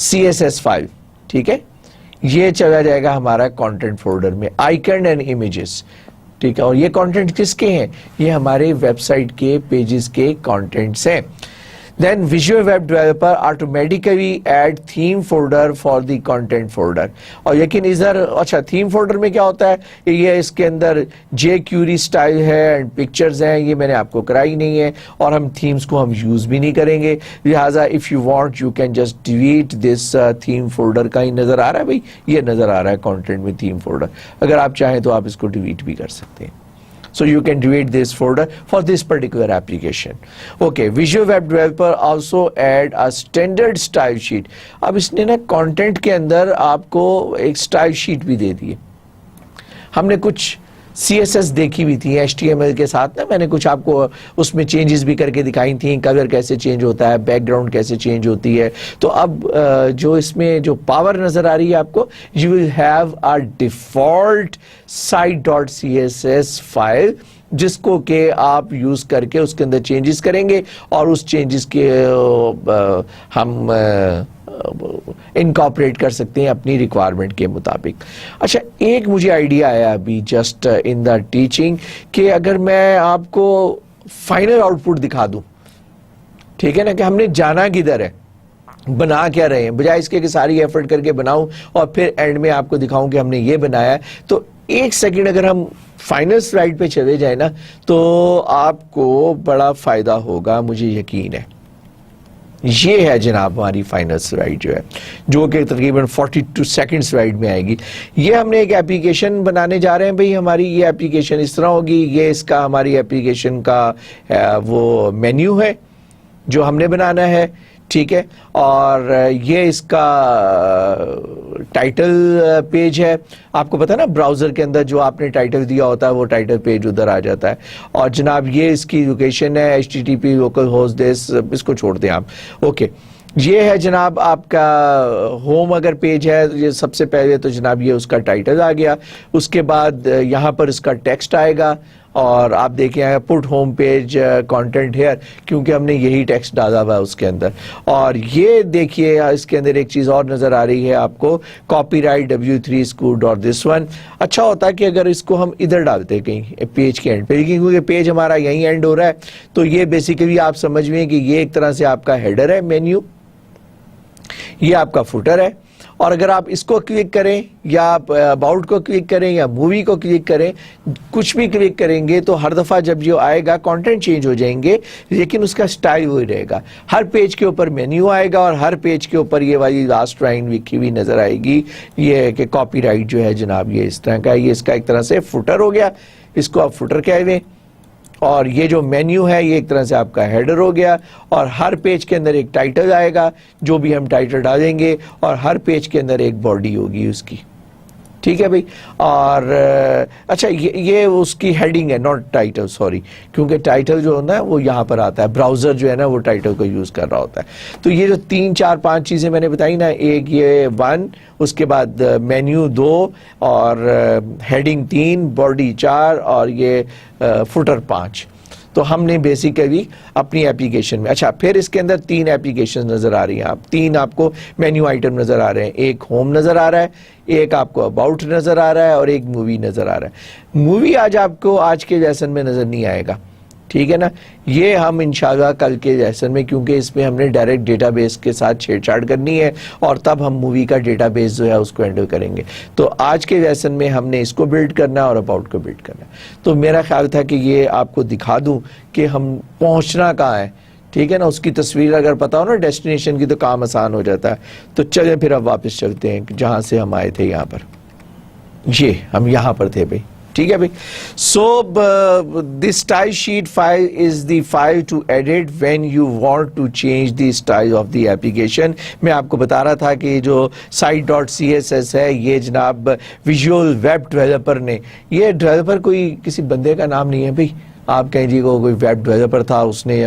CSS file. ٹھیک ہے, یہ چلا جائے گا ہمارا کانٹینٹ فولڈر میں. Icon and images. ٹھیک ہے, اور یہ کانٹینٹ کس کے ہیں؟ یہ ہمارے ویب سائٹ کے پیجز کے کانٹینٹس ہیں. Then Visual Web Developer automatically add theme folder for the content folder. اور لیکن ادھر اچھا تھیم فولڈر میں کیا ہوتا ہے, یہ اس کے اندر jQuery اسٹائل ہے اینڈ پکچرز ہیں, یہ میں نے آپ کو کرائی نہیں ہے اور ہم تھیمز کو ہم یوز بھی نہیں کریں گے. لہٰذا if you want you can just delete this theme folder. کہیں نظر آ رہا ہے بھائی, یہ نظر آ رہا ہے کانٹینٹ میں تھیم فولڈر. اگر آپ چاہیں تو آپ اس کو ڈیلیٹ بھی کر سکتے ہیں. So you can delete this folder for this particular application. Okay, Visual Web Developer also add a standard style sheet. اب اس نے نا content کے اندر آپ کو ایک style sheet بھی دے دی ہے. ہم نے کچھ CSS دیکھی بھی تھی HTML کے ساتھ نا, میں نے کچھ آپ کو اس میں چینجز بھی کر کے دکھائی تھیں, کلر کیسے چینج ہوتا ہے, بیک گراؤنڈ کیسے چینج ہوتی ہے. تو اب جو اس میں جو پاور نظر آ رہی ہے آپ کو, you will have a default site.css file جس کو کہ آپ یوز کر کے اس کے اندر چینجز کریں گے اور اس چینجز کے ہم انکارپوریٹ کر سکتے ہیں اپنی ریکوائرمنٹ کے مطابق. اچھا ایک مجھے آئیڈیا آیا ابھی جسٹ ان دا ٹیچنگ کہ اگر میں آپ کو فائنل آؤٹ پٹ دکھا دوں, ٹھیک ہے نا, کہ ہم نے جانا کدھر ہے, بنا کیا رہے ہیں, بجائے اس کے کہ ساری ایفرٹ کر کے بناؤں اور پھر اینڈ میں آپ کو دکھاؤں کہ ہم نے یہ بنایا ہے, تو ایک سیکنڈ اگر ہم فائنل سلائیڈ پہ چلے جائیں نا تو آپ کو بڑا فائدہ ہوگا, مجھے یقین ہے. یہ ہے جناب ہماری فائنل سلائیڈ جو ہے, جو کہ تقریباً 42 سیکنڈ سلائیڈ میں آئے گی. یہ ہم نے ایک ایپلیکیشن بنانے جا رہے ہیں بھئی, ہماری یہ ایپلیکیشن اس طرح ہوگی. یہ اس کا ہماری ایپلیکیشن کا وہ مینیو ہے جو ہم نے بنانا ہے. ٹھیک ہے, اور یہ اس کا ٹائٹل پیج ہے. آپ کو پتا نا براؤزر کے اندر جو آپ نے ٹائٹل دیا ہوتا ہے وہ ٹائٹل پیج ادھر آ جاتا ہے. اور جناب یہ اس کی لوکیشن ہے HTTP localhost this, اس کو چھوڑ دیں آپ. اوکے, یہ ہے جناب آپ کا ہوم اگر پیج ہے, یہ سب سے پہلے تو جناب یہ اس کا ٹائٹل آ گیا. اس کے بعد یہاں پر اس کا ٹیکسٹ آئے گا اور آپ دیکھیں آئے پٹ ہوم پیج کانٹینٹ ہیئر, کیونکہ ہم نے یہی ٹیکسٹ ڈالا ہوا ہے اس کے اندر. اور یہ دیکھیے اس کے اندر ایک چیز اور نظر آ رہی ہے آپ کو, کاپی رائٹ W3 school.this1. اچھا ہوتا ہے کہ اگر اس کو ہم ادھر ڈالتے کہیں پیج کے اینڈ پہ, کیونکہ پیج ہمارا یہیں اینڈ ہو رہا ہے, تو یہ بیسیکلی آپ سمجھ میں کہ یہ ایک طرح سے آپ کا ہیڈر ہے مینیو, یہ آپ کا فوٹر ہے. اور اگر آپ اس کو کلک کریں یا آپ اباؤٹ کو کلک کریں یا مووی کو کلک کریں, کچھ بھی کلک کریں گے تو ہر دفعہ جب جو آئے گا کانٹینٹ چینج ہو جائیں گے, لیکن اس کا سٹائل وہی رہے گا. ہر پیج کے اوپر مینیو آئے گا اور ہر پیج کے اوپر یہ والی لاسٹ لائن لکھی ہوئی نظر آئے گی, یہ ہے کہ کاپی رائٹ جو ہے جناب یہ اس طرح کا ہے. یہ اس کا ایک طرح سے فوٹر ہو گیا, اس کو آپ فوٹر کہہ لیں. اور یہ جو مینیو ہے یہ ایک طرح سے آپ کا ہیڈر ہو گیا, اور ہر پیج کے اندر ایک ٹائٹل آئے گا جو بھی ہم ٹائٹل ڈالیں گے, اور ہر پیج کے اندر ایک باڈی ہوگی اس کی. ٹھیک ہے بھائی. اور اچھا یہ اس کی ہیڈنگ ہے, ناٹ ٹائٹل, سوری, کیونکہ ٹائٹل جو ہوتا ہے وہ یہاں پر آتا ہے, براؤزر جو ہے نا وہ ٹائٹل کو یوز کر رہا ہوتا ہے. تو یہ جو 3 4 5 چیزیں میں نے بتائی نا, ایک یہ 1, اس کے بعد مینیو 2 اور ہیڈنگ 3, باڈی 4 اور یہ فوٹر 5. تو ہم نے بیسیکلی اپنی ایپلیکیشن میں, اچھا پھر اس کے اندر 3 ایپلیکیشن نظر آ رہی ہیں, آپ 3 آپ کو مینیو آئٹم نظر آ رہے ہیں. ایک ہوم نظر آ رہا ہے, ایک آپ کو اباؤٹ نظر آ رہا ہے, اور ایک مووی نظر آ رہا ہے. مووی آج آپ کو آج کے لیسن میں نظر نہیں آئے گا, ٹھیک ہے نا. یہ ہم انشاءاللہ کل کے لیسن میں, کیونکہ اس میں ہم نے ڈائریکٹ ڈیٹا بیس کے ساتھ چھیڑ چھاڑ کرنی ہے اور تب ہم مووی کا ڈیٹا بیس جو ہے اس کو ہینڈل کریں گے. تو آج کے لیسن میں ہم نے اس کو بلڈ کرنا ہے اور اباؤٹ کو بلڈ کرنا ہے. تو میرا خیال تھا کہ یہ آپ کو دکھا دوں کہ ہم پہنچنا کہاں ہے, ٹھیک ہے نا. اس کی تصویر اگر پتا ہو نا ڈیسٹینیشن کی تو کام آسان ہو جاتا ہے. تو چلیں پھر اب واپس چلتے ہیں جہاں سے ہم آئے تھے, یہاں پر. یہ ہم یہاں پر تھے بھائی, ٹھیک ہے بھائی. So the style sheet file is the file to edit when you want to change the style of the application. میں آپ کو بتا رہا تھا کہ جو site dot C S S ہے یہ جناب ویژول ویب ڈیولپر نے, یہ ڈیولپر کوئی کسی بندے کا نام نہیں ہے بھائی. آپ کہیں جی کوئی ویب ڈیولپر تھا, اس نے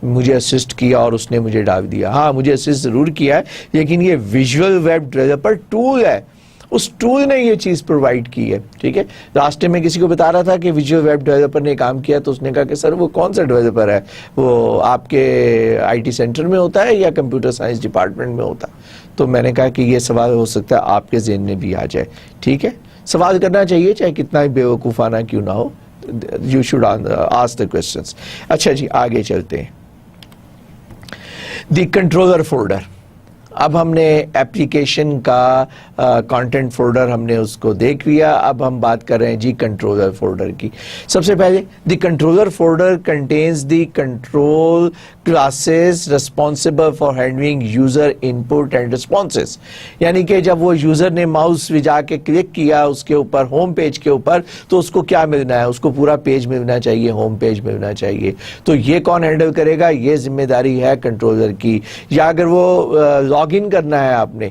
مجھے اسسٹ کیا اور اس نے مجھے ڈال دیا. ہاں مجھے اسسٹ ضرور کیا ہے, لیکن یہ ویژول ویب ڈیولپر ٹول ہے, اس ٹول نے یہ چیز پرووائڈ کی ہے. ٹھیک ہے, راستے میں کسی کو بتا رہا تھا کہ ویژول ویب ڈیولپر نے کام کیا, تو اس نے کہا کہ سر وہ کون سا ڈیولپر ہے, وہ آپ کے آئی ٹی سینٹر میں ہوتا ہے یا کمپیوٹر سائنس ڈپارٹمنٹ میں ہوتا ہے. تو میں نے کہا کہ یہ سوال ہو سکتا ہے آپ کے ذہن میں بھی آ جائے. ٹھیک ہے, سوال کرنا چاہیے چاہے کتنا ہی بیوقوفانہ کیوں نہ ہو. You should ask the questions. اچھا جی آگے چلتے ہیں. دی کنٹرولر فولڈر. اب ہم نے ایپلیکیشن کا کانٹینٹ فولڈر ہم نے اس کو دیکھ لیا. اب ہم بات کر رہے ہیں جی کنٹرولر فولڈر کی. سب سے پہلے دی controller folder contains the control classes responsible for handling user input and responses. یعنی کہ جب وہ یوزر نے ماؤس جا کے کلک کیا اس کے اوپر, ہوم پیج کے اوپر, تو اس کو کیا ملنا ہے, اس کو پورا پیج ملنا چاہیے, ہوم پیج ملنا چاہیے. تو یہ کون ہینڈل کرے گا, یہ ذمہ داری ہے کنٹرولر کی. یا اگر وہ لاگ ان کرنا ہے آپ نے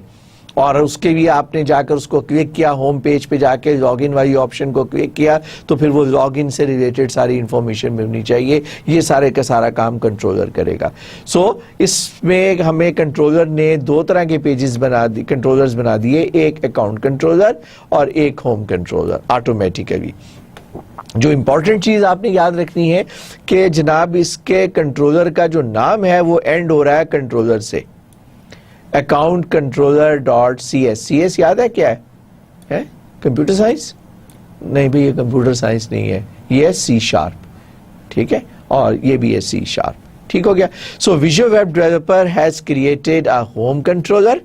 اور اس کے بھی آپ نے جا کر اس کو کلک کیا, ہوم پیج پہ جا کے لاگ ان والی آپشن کو کلک کیا, تو پھر وہ لاگ ان سے ریلیٹڈ ساری انفارمیشن ملنی چاہیے. یہ سارے کا سارا کام کنٹرولر کرے گا. سو اس میں ہمیں کنٹرولر نے دو طرح کے پیجز کنٹرولرز بنا دیے, ایک اکاؤنٹ کنٹرولر اور ایک ہوم کنٹرولر آٹومیٹیکلی. جو امپورٹنٹ چیز آپ نے یاد رکھنی ہے کہ جناب اس کے کنٹرولر کا جو نام ہے وہ اینڈ ہو رہا ہے کنٹرولر سے. Account controller dot C S. C S یاد ہے کیا ہے, کمپیوٹر سائنس نہیں بھئی, یہ کمپیوٹر سائنس نہیں ہے, یہ ہے سی شارپ. ٹھیک ہے, اور یہ بھی ہے سی شارپ. ٹھیک ہو گیا. So Visual Web Developer has created a home controller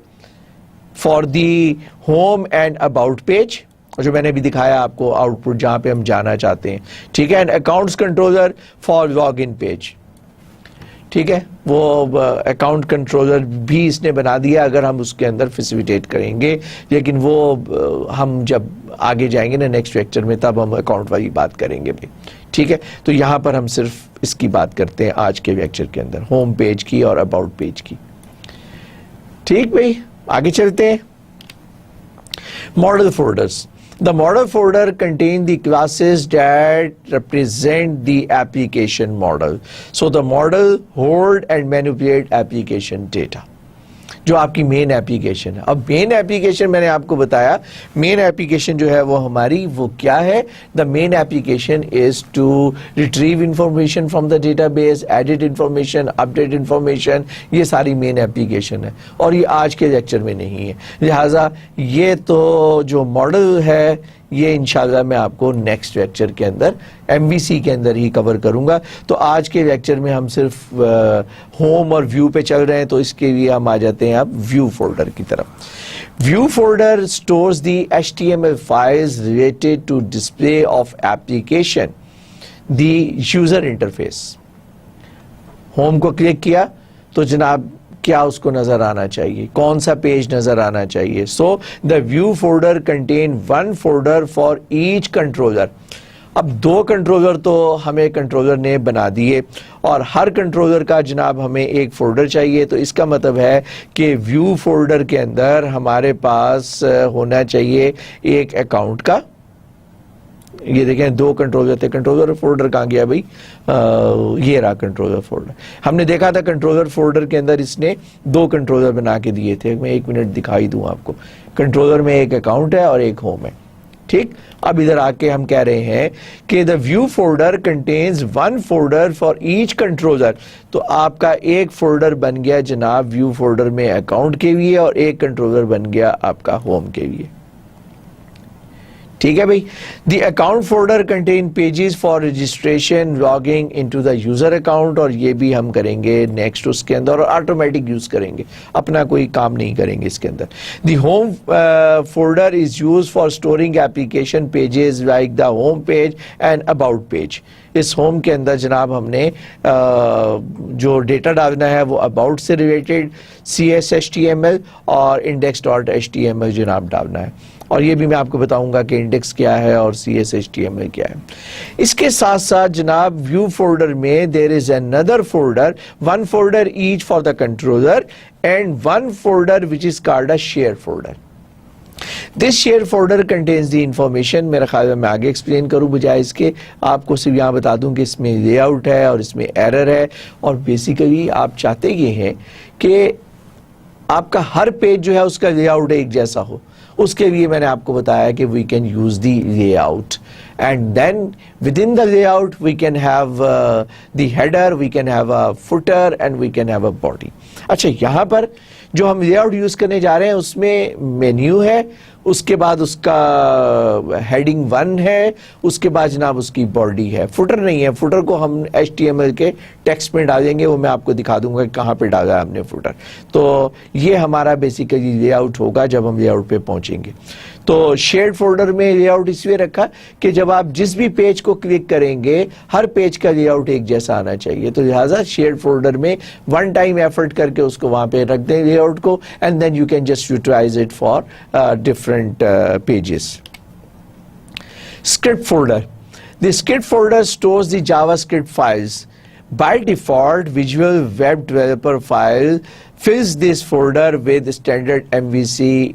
for the home and about page, جو میں نے بھی دکھایا آپ کو آؤٹ پٹ جہاں پہ ہم جانا چاہتے ہیں. ٹھیک ہے, and accounts controller for log in page. ٹھیک ہے, وہ اکاؤنٹ کنٹرولر بھی اس نے بنا دیا اگر ہم اس کے اندر فیسیلیٹیٹ کریں گے, لیکن وہ ہم جب آگے جائیں گے نا نیکسٹ لیکچر میں تب ہم اکاؤنٹ والی بات کریں گے بھائی. ٹھیک ہے, تو یہاں پر ہم صرف اس کی بات کرتے ہیں آج کے لیکچر کے اندر, ہوم پیج کی اور اباؤٹ پیج کی. ٹھیک بھائی, آگے چلتے ہیں. Model folders. The model folder contains the classes that represent the application model. So the model hold and manipulate application data. جو آپ کی مین ایپلیکیشن ہے. اب مین ایپلیکیشن میں نے آپ کو بتایا, مین ایپلیکیشن جو ہے وہ ہماری وہ کیا ہے, the main application is to retrieve information from the database, edit information, update information, یہ ساری مین ایپلیکیشن ہے, اور یہ آج کے لیکچر میں نہیں ہے. لہٰذا یہ تو جو ماڈل ہے یہ انشاءاللہ میں آپ کو نیکسٹ لیکچر کے اندر ایم وی سی کے اندر ہی کور کروں گا. تو آج کے لیکچر میں ہم صرف ہوم اور ویو پہ چل رہے ہیں, تو اس کے لیے ہم آ جاتے ہیں اب ویو فولڈر کی طرف. View folder stores the HTML files related to display of application, the user interface. Home کو کلک کیا تو جناب کیا اس کو نظر آنا چاہیے, کون سا پیج نظر آنا چاہیے. So the view folder contain one folder for H controller. اب دو کنٹرولر تو ہمیں کنٹرولر نے بنا دیے, اور ہر کنٹرولر کا جناب ہمیں ایک فولڈر چاہیے. تو اس کا مطلب ہے کہ ویو فولڈر کے اندر ہمارے پاس ہونا چاہیے ایک اکاؤنٹ کا. یہ دیکھیں دو کنٹرولر تھے, کنٹرولر فولڈر کہاں گیا بھائی, یہ رہا کنٹرولر فولڈر. ہم نے دیکھا تھا کنٹرولر فولڈر کے اندر اس نے دو کنٹرولر بنا کے دیے تھے. میں ایک منٹ دکھائی دوں آپ کو. کنٹرولر میں ایک اکاؤنٹ ہے اور ایک ہوم ہے. ٹھیک, اب ادھر آ کے ہم کہہ رہے ہیں کہ the view folder contains one folder for H controller. تو آپ کا ایک فولڈر بن گیا جناب ویو فولڈر میں اکاؤنٹ کے لیے, اور ایک کنٹرولر بن گیا آپ کا ہوم کے لیے. ठीक है भाई. The account folder contain pages for registration, logging into the user account, और ये भी हम करेंगे next उसके अंदर, और ऑटोमेटिक यूज करेंगे, अपना कोई काम नहीं करेंगे इसके अंदर. The home folder is used for storing application pages like the home page and about page. इस होम के अंदर जनाब हमने जो डेटा डालना है वो अबाउट से रिलेटेड CSHTML और index.html जनाब डालना है, और ये भी मैं आपको बताऊंगा कि इंडेक्स क्या है और CSHTML क्या है. इसके साथ साथ जनाब व्यू फोल्डर में there is another folder, one folder each for the controller and one folder which is called a share folder. This share folder contains the information. मेरा ख्याल है मैं आगे एक्सप्लेन करूं बजाय इसके, आपको सिर्फ यहाँ बता दूं कि इसमें लेआउट है और इसमें एरर है, और बेसिकली आप चाहते ये हैं कि आपका हर पेज जो है उसका लेआउट एक जैसा हो. उसके लिए मैंने आपको बताया कि we can use the layout, and then within the layout we can have the header, we can have a footer and we can have a body. अच्छा, यहाँ पर जो हम लेआउट यूज करने जा रहे हैं उसमें मेन्यू है, उसके बाद उसका हेडिंग 1 है, उसके बाद जनाब उसकी बॉडी है. फुटर नहीं है, फुटर को हम HTML के टेक्स्ट में डालेंगे, वो मैं आपको दिखा दूंगा कि कहाँ पे डाला है हमने फुटर. तो ये हमारा बेसिकली लेआउट होगा जब हम लेआउट पे पहुंचेंगे. तो शेयर्ड फोल्डर में लेआउट इसलिए रखा कि जब आप जिस भी पेज को क्लिक करेंगे हर पेज का लेआउट एक जैसा आना चाहिए, तो लिहाजा शेयर्ड फोल्डर में वन टाइम एफर्ट करके उसको वहां पे रख दें लेआउट को, and then you can just utilize it for different pages. Script folder. The script folder stores the JavaScript files. By default, Visual Web Developer file fills this folder with standard MVC,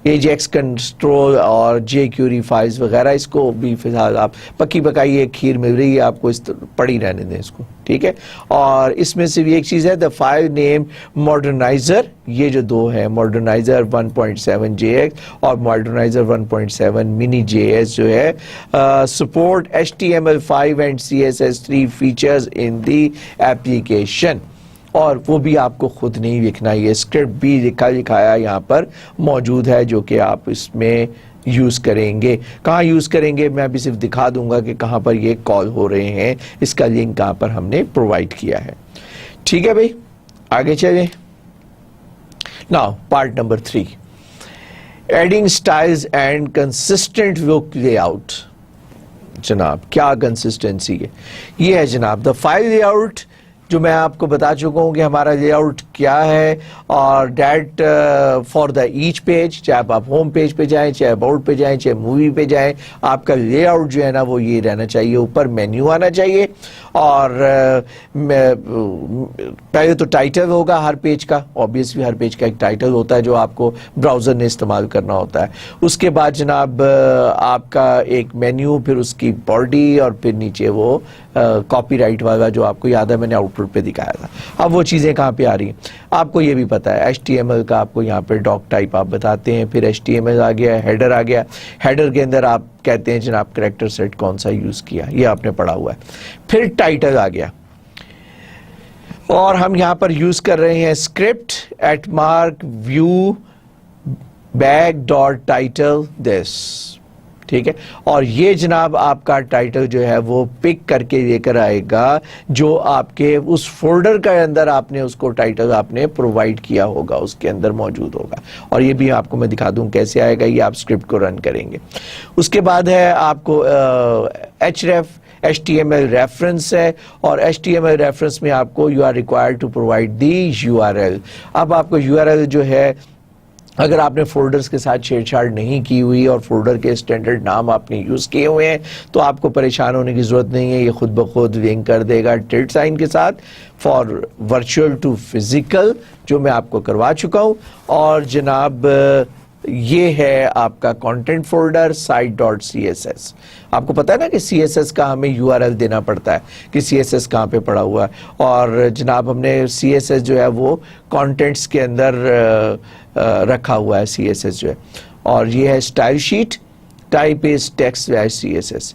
AJAX control और jQuery files वगैरह. इसको भी फिलहाल आप पक्की पकाई एक खीर मिल रही है आपको, इस पड़ी रहने दें इसको, ठीक है. और इसमें से भी एक चीज़ है, द फाइल नेम मॉडर्नाइजर, ये जो दो है मॉडर्नाइजर 1.7 JX और मॉडर्नाइजर 1.7 मिनी JS जो है, support HTML5 and CSS3 features in the application. और वो भी आपको खुद नहीं लिखना, ये स्क्रिप्ट भी लिखाया यहाँ पर मौजूद है जो कि आप इसमें यूज करेंगे. कहाँ यूज करेंगे मैं भी सिर्फ दिखा दूंगा कि कहाँ पर ये कॉल हो रहे हैं, इसका लिंक कहाँ पर हमने प्रोवाइड किया है. ठीक है भाई, आगे चलें. Now part number 3, adding styles and consistent look layout. जनाब क्या कंसिस्टेंसी है, ये है जनाब द फाइल लेआउट, जो मैं आपको बता चुका हूं कि हमारा लेआउट क्या है, और that for the each page, चाहे आप होम पेज पे जाएं, चाहे अबाउट पे जाएं, चाहे मूवी पे जाएं, आपका लेआउट जो है ना वो ये रहना चाहिए. ऊपर मेन्यू आना चाहिए, और पहले तो टाइटल होगा हर पेज का, ऑब्वियसली हर पेज का एक टाइटल होता है जो आपको ब्राउजर ने इस्तेमाल करना होता है. उसके बाद जनाब आपका एक मेन्यू, फिर उसकी बॉडी, और फिर नीचे वो कॉपीराइट वाला जो आपको याद है मैंने आउटपुट पे दिखाया था. अब वो चीज़ें कहाँ पे आ रही हैं आपको ये भी पता है. HTML का आपको यहाँ पे डॉक टाइप आप बताते हैं, फिर HTML आ गया, हेडर आ गया, हेडर के अंदर आप कहते हैं जनाब कैरेक्टर सेट कौन सा यूज किया, ये आपने पढ़ा हुआ है. फिर टाइटल आ गया, और हम यहाँ पर यूज कर रहे हैं script at mark view bag dot title this. ठीक है, और ये जनाब आपका टाइटल जो है वो पिक करके लेकर आएगा जो आपके उस फोल्डर के अंदर आपने उसको टाइटल आपने प्रोवाइड किया होगा, उसके अंदर मौजूद होगा. और ये भी आपको मैं दिखा दूं कैसे आएगा, ये आप स्क्रिप्ट को रन करेंगे. उसके बाद है आपको href HTML रेफरेंस है, और HTML रेफरेंस में आपको you are required to provide the URL. अब आपको URL जो है, अगर आपने फोल्डर्स के साथ छेड़छाड़ नहीं की हुई और फोल्डर के स्टैंडर्ड नाम आपने यूज किए हुए हैं, तो आपको परेशान होने की जरूरत नहीं है, ये खुद ब खुद लिंक कर देगा टिल्ड साइन के साथ फॉर वर्चुअल टू फिजिकल, जो मैं आपको करवा चुका हूं. और जनाब ये है आपका कंटेंट फोल्डर site.css. आपको पता है ना कि CSS का हमें URL देना पड़ता है कि CSS कहाँ पे पड़ा हुआ है, और जनाब हमने CSS जो है वो कंटेंट्स के अंदर रखा हुआ है CSS जो है. और ये है style sheet, type is text CSS.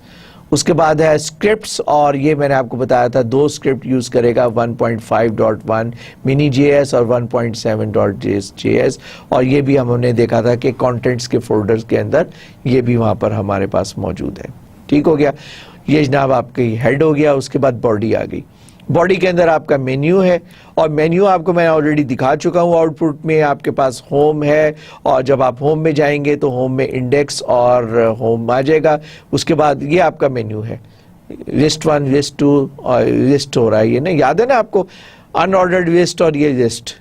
اس کے بعد ہے اسکرپٹس، اور یہ میں نے آپ کو بتایا تھا 2 اسکرپٹ یوز کرے گا، 1.5.1 منی جے ایس اور 1.7.js، اور یہ بھی ہم نے دیکھا تھا کہ کانٹینٹس کے فولڈرز کے اندر یہ بھی وہاں پر ہمارے پاس موجود ہے. ٹھیک ہو گیا، یہ جناب آپ کی ہیڈ ہو گیا. اس کے بعد باڈی آ گئی. باڈی کے اندر آپ کا مینیو ہے، اور مینیو آپ کو میں آلریڈی دکھا چکا ہوں. آؤٹ پٹ میں آپ کے پاس ہوم ہے، اور جب آپ ہوم میں جائیں گے تو ہوم میں انڈیکس اور ہوم آ جائے گا. اس کے بعد یہ آپ کا مینیو ہے، لسٹ 1 لسٹ 2 اور لسٹ ہو رہا ہے، یہ نا یاد ہے نا آپ کو، ان آرڈرڈ لسٹ اور یہ لسٹ.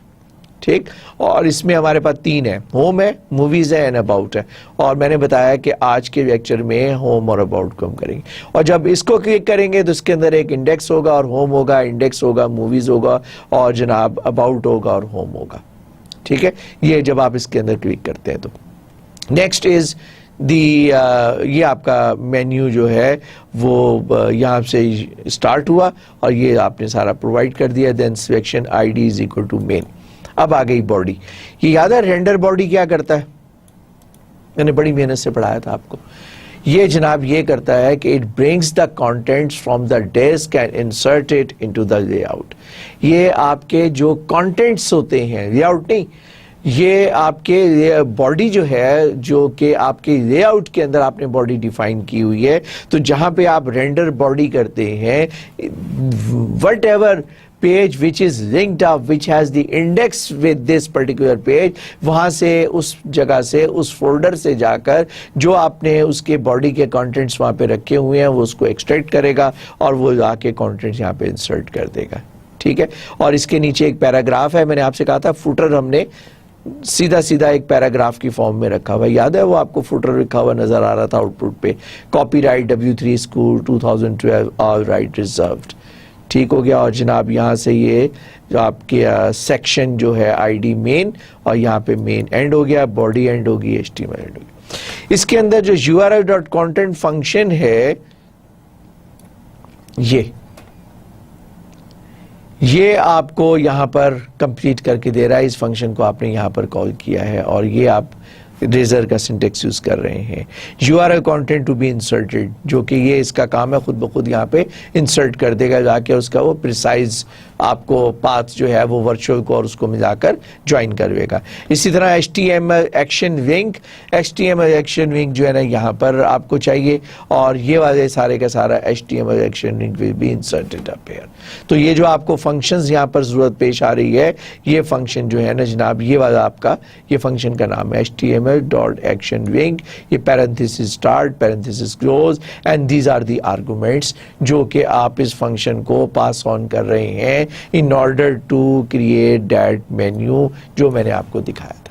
ٹھیک، اور اس میں ہمارے پاس 3 ہے، ہوم ہے، موویز ہے، اینڈ اباؤٹ ہے. اور میں نے بتایا کہ آج کے لیکچر میں ہوم اور اباؤٹ کو ہم کریں گے. اور جب اس کو کلک کریں گے تو اس کے اندر ایک انڈیکس ہوگا، اور ہوم ہوگا، انڈیکس ہوگا، موویز ہوگا، اور جناب اباؤٹ ہوگا اور ہوم ہوگا. ٹھیک ہے، یہ جب آپ اس کے اندر کلک کرتے ہیں تو نیکسٹ از یہ آپ کا مینیو جو ہے وہ یہاں سے اسٹارٹ ہوا، اور یہ آپ نے سارا پرووائڈ کر دیا. Then selection I D is equal to main. اب آ گئی باڈی. یہ یاد ہے رینڈر باڈی کیا کرتا ہے؟ میں نے بڑی محنت سے پڑھایا تھا آپ کو. یہ جناب یہ کرتا ہے کہ it brings the contents from the desk and insert it into the layout. یہ آپ کے جو کانٹینٹس ہوتے ہیں، لے آؤٹ نہیں، یہ آپ کے باڈی جو ہے، جو کہ آپ کے لے آؤٹ کے اندر آپ نے باڈی ڈیفائن کی ہوئی ہے. تو جہاں پہ آپ رینڈر باڈی کرتے ہیں، what ever page which is linked up, which has the index with this particular page، وہاں سے اس جگہ سے اس فولڈر سے جا کر جو آپ نے اس کے باڈی کے کانٹینٹس وہاں پہ رکھے ہوئے ہیں وہ اس کو ایکسٹریکٹ کرے گا، اور وہ جا کے کانٹینٹس یہاں پہ انسرٹ کر دے گا. ٹھیک ہے، اور اس کے نیچے ایک پیراگراف ہے. میں نے آپ سے کہا تھا فوٹر ہم نے سیدھا ایک پیراگراف کی فارم میں رکھا ہوا، یاد ہے وہ آپ کو فوٹر لکھا ہوا نظر آ رہا تھا آؤٹ پٹ پہ، copy right W3 school 2012 all right reserved. ٹھیک ہو گیا. اور جناب یہاں سے یہ جو آپ کے سیکشن جو ہے آئی ڈی مین، اور یہاں پہ مین اینڈ ہو گیا، باڈی اینڈ ہوگی، HTML اینڈ ہوگی. اس کے اندر جو URL.content فنکشن ہے، یہ آپ کو یہاں پر کمپلیٹ کر کے دے رہا ہے. اس فنکشن کو آپ نے یہاں پر کال کیا ہے، اور یہ آپ ریزر کا سنٹیکس یوز کر رہے ہیں. URL content to be inserted، جو کہ یہ اس کا کام ہے، خود بخود یہاں پہ انسرٹ کر دے گا جا کے اس کا وہ پریسائز آپ کو پاتھ جو ہے وہ ورچوئل کو اور اس کو ملا کر جوائن کروے گا. اسی طرح HTML action link, HTML action link جو ہے نا یہاں پر آپ کو چاہیے، اور یہ والے سارے کا سارا HTML action link will be inserted up here. تو یہ جو آپ کو فنکشنز یہاں پر ضرورت پیش آ رہی ہے، یہ فنکشن جو ہے نا جناب یہ والا آپ کا یہ فنکشن کا نام ہے HTML.action link. یہ parenthesis start parenthesis close and these are the arguments جو کہ آپ اس فنکشن کو پاس آن کر رہے ہیں in order to create that menu جو میں نے آپ کو دکھایا تھا.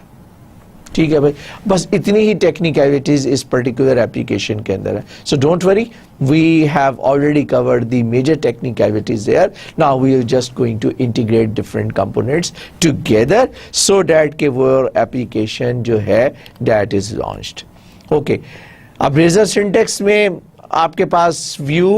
ٹھیک ہے بھائی، بس اتنی ہی ٹیکنیکلٹیز اس پرٹیکولر ایپلیکیشن کے اندر ہے. So don't worry, we have already covered the major technicalities there. Now we are just going to integrate different components together so that کہ وہ application جو ہے that is launched. Okay. اب Razor syntax میں آپ کے پاس view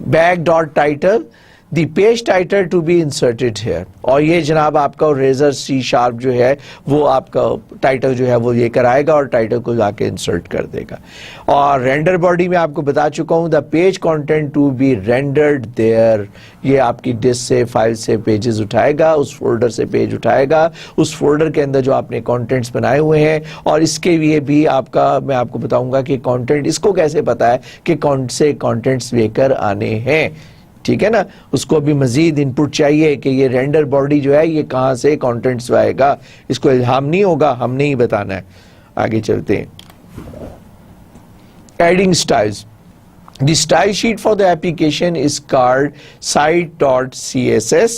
back.title the page title to be inserted here. اور یہ جناب آپ کا Razor C# جو ہے وہ آپ کا ٹائٹل جو ہے وہ لے کر آئے گا اور ٹائٹل کو جا کے انسرٹ کر دے گا. اور رینڈر باڈی میں آپ کو بتا چکا ہوں the page content to be rendered there. یہ آپ کی ڈسک سے فائل سے پیجز اٹھائے گا، اس فولڈر سے پیج اٹھائے گا، اس فولڈر کے اندر جو آپ نے کانٹینٹس بنائے ہوئے ہیں. اور اس کے لیے بھی آپ کا میں آپ کو بتاؤں گا کہ کانٹینٹ اس کو کیسے پتا ہے کہ کون سے کانٹینٹس لے کر آنے ہیں. ٹھیک ہے نا، اس کو بھی مزید ان پٹ چاہیے کہ یہ رینڈر باڈی جو ہے یہ کہاں سے کانٹینٹس آئے گا. اس کو الہام نہیں ہوگا، ہم نے ہی بتانا ہے. آگے چلتے ہیں. Adding styles. The style sheet for the application is called site.css.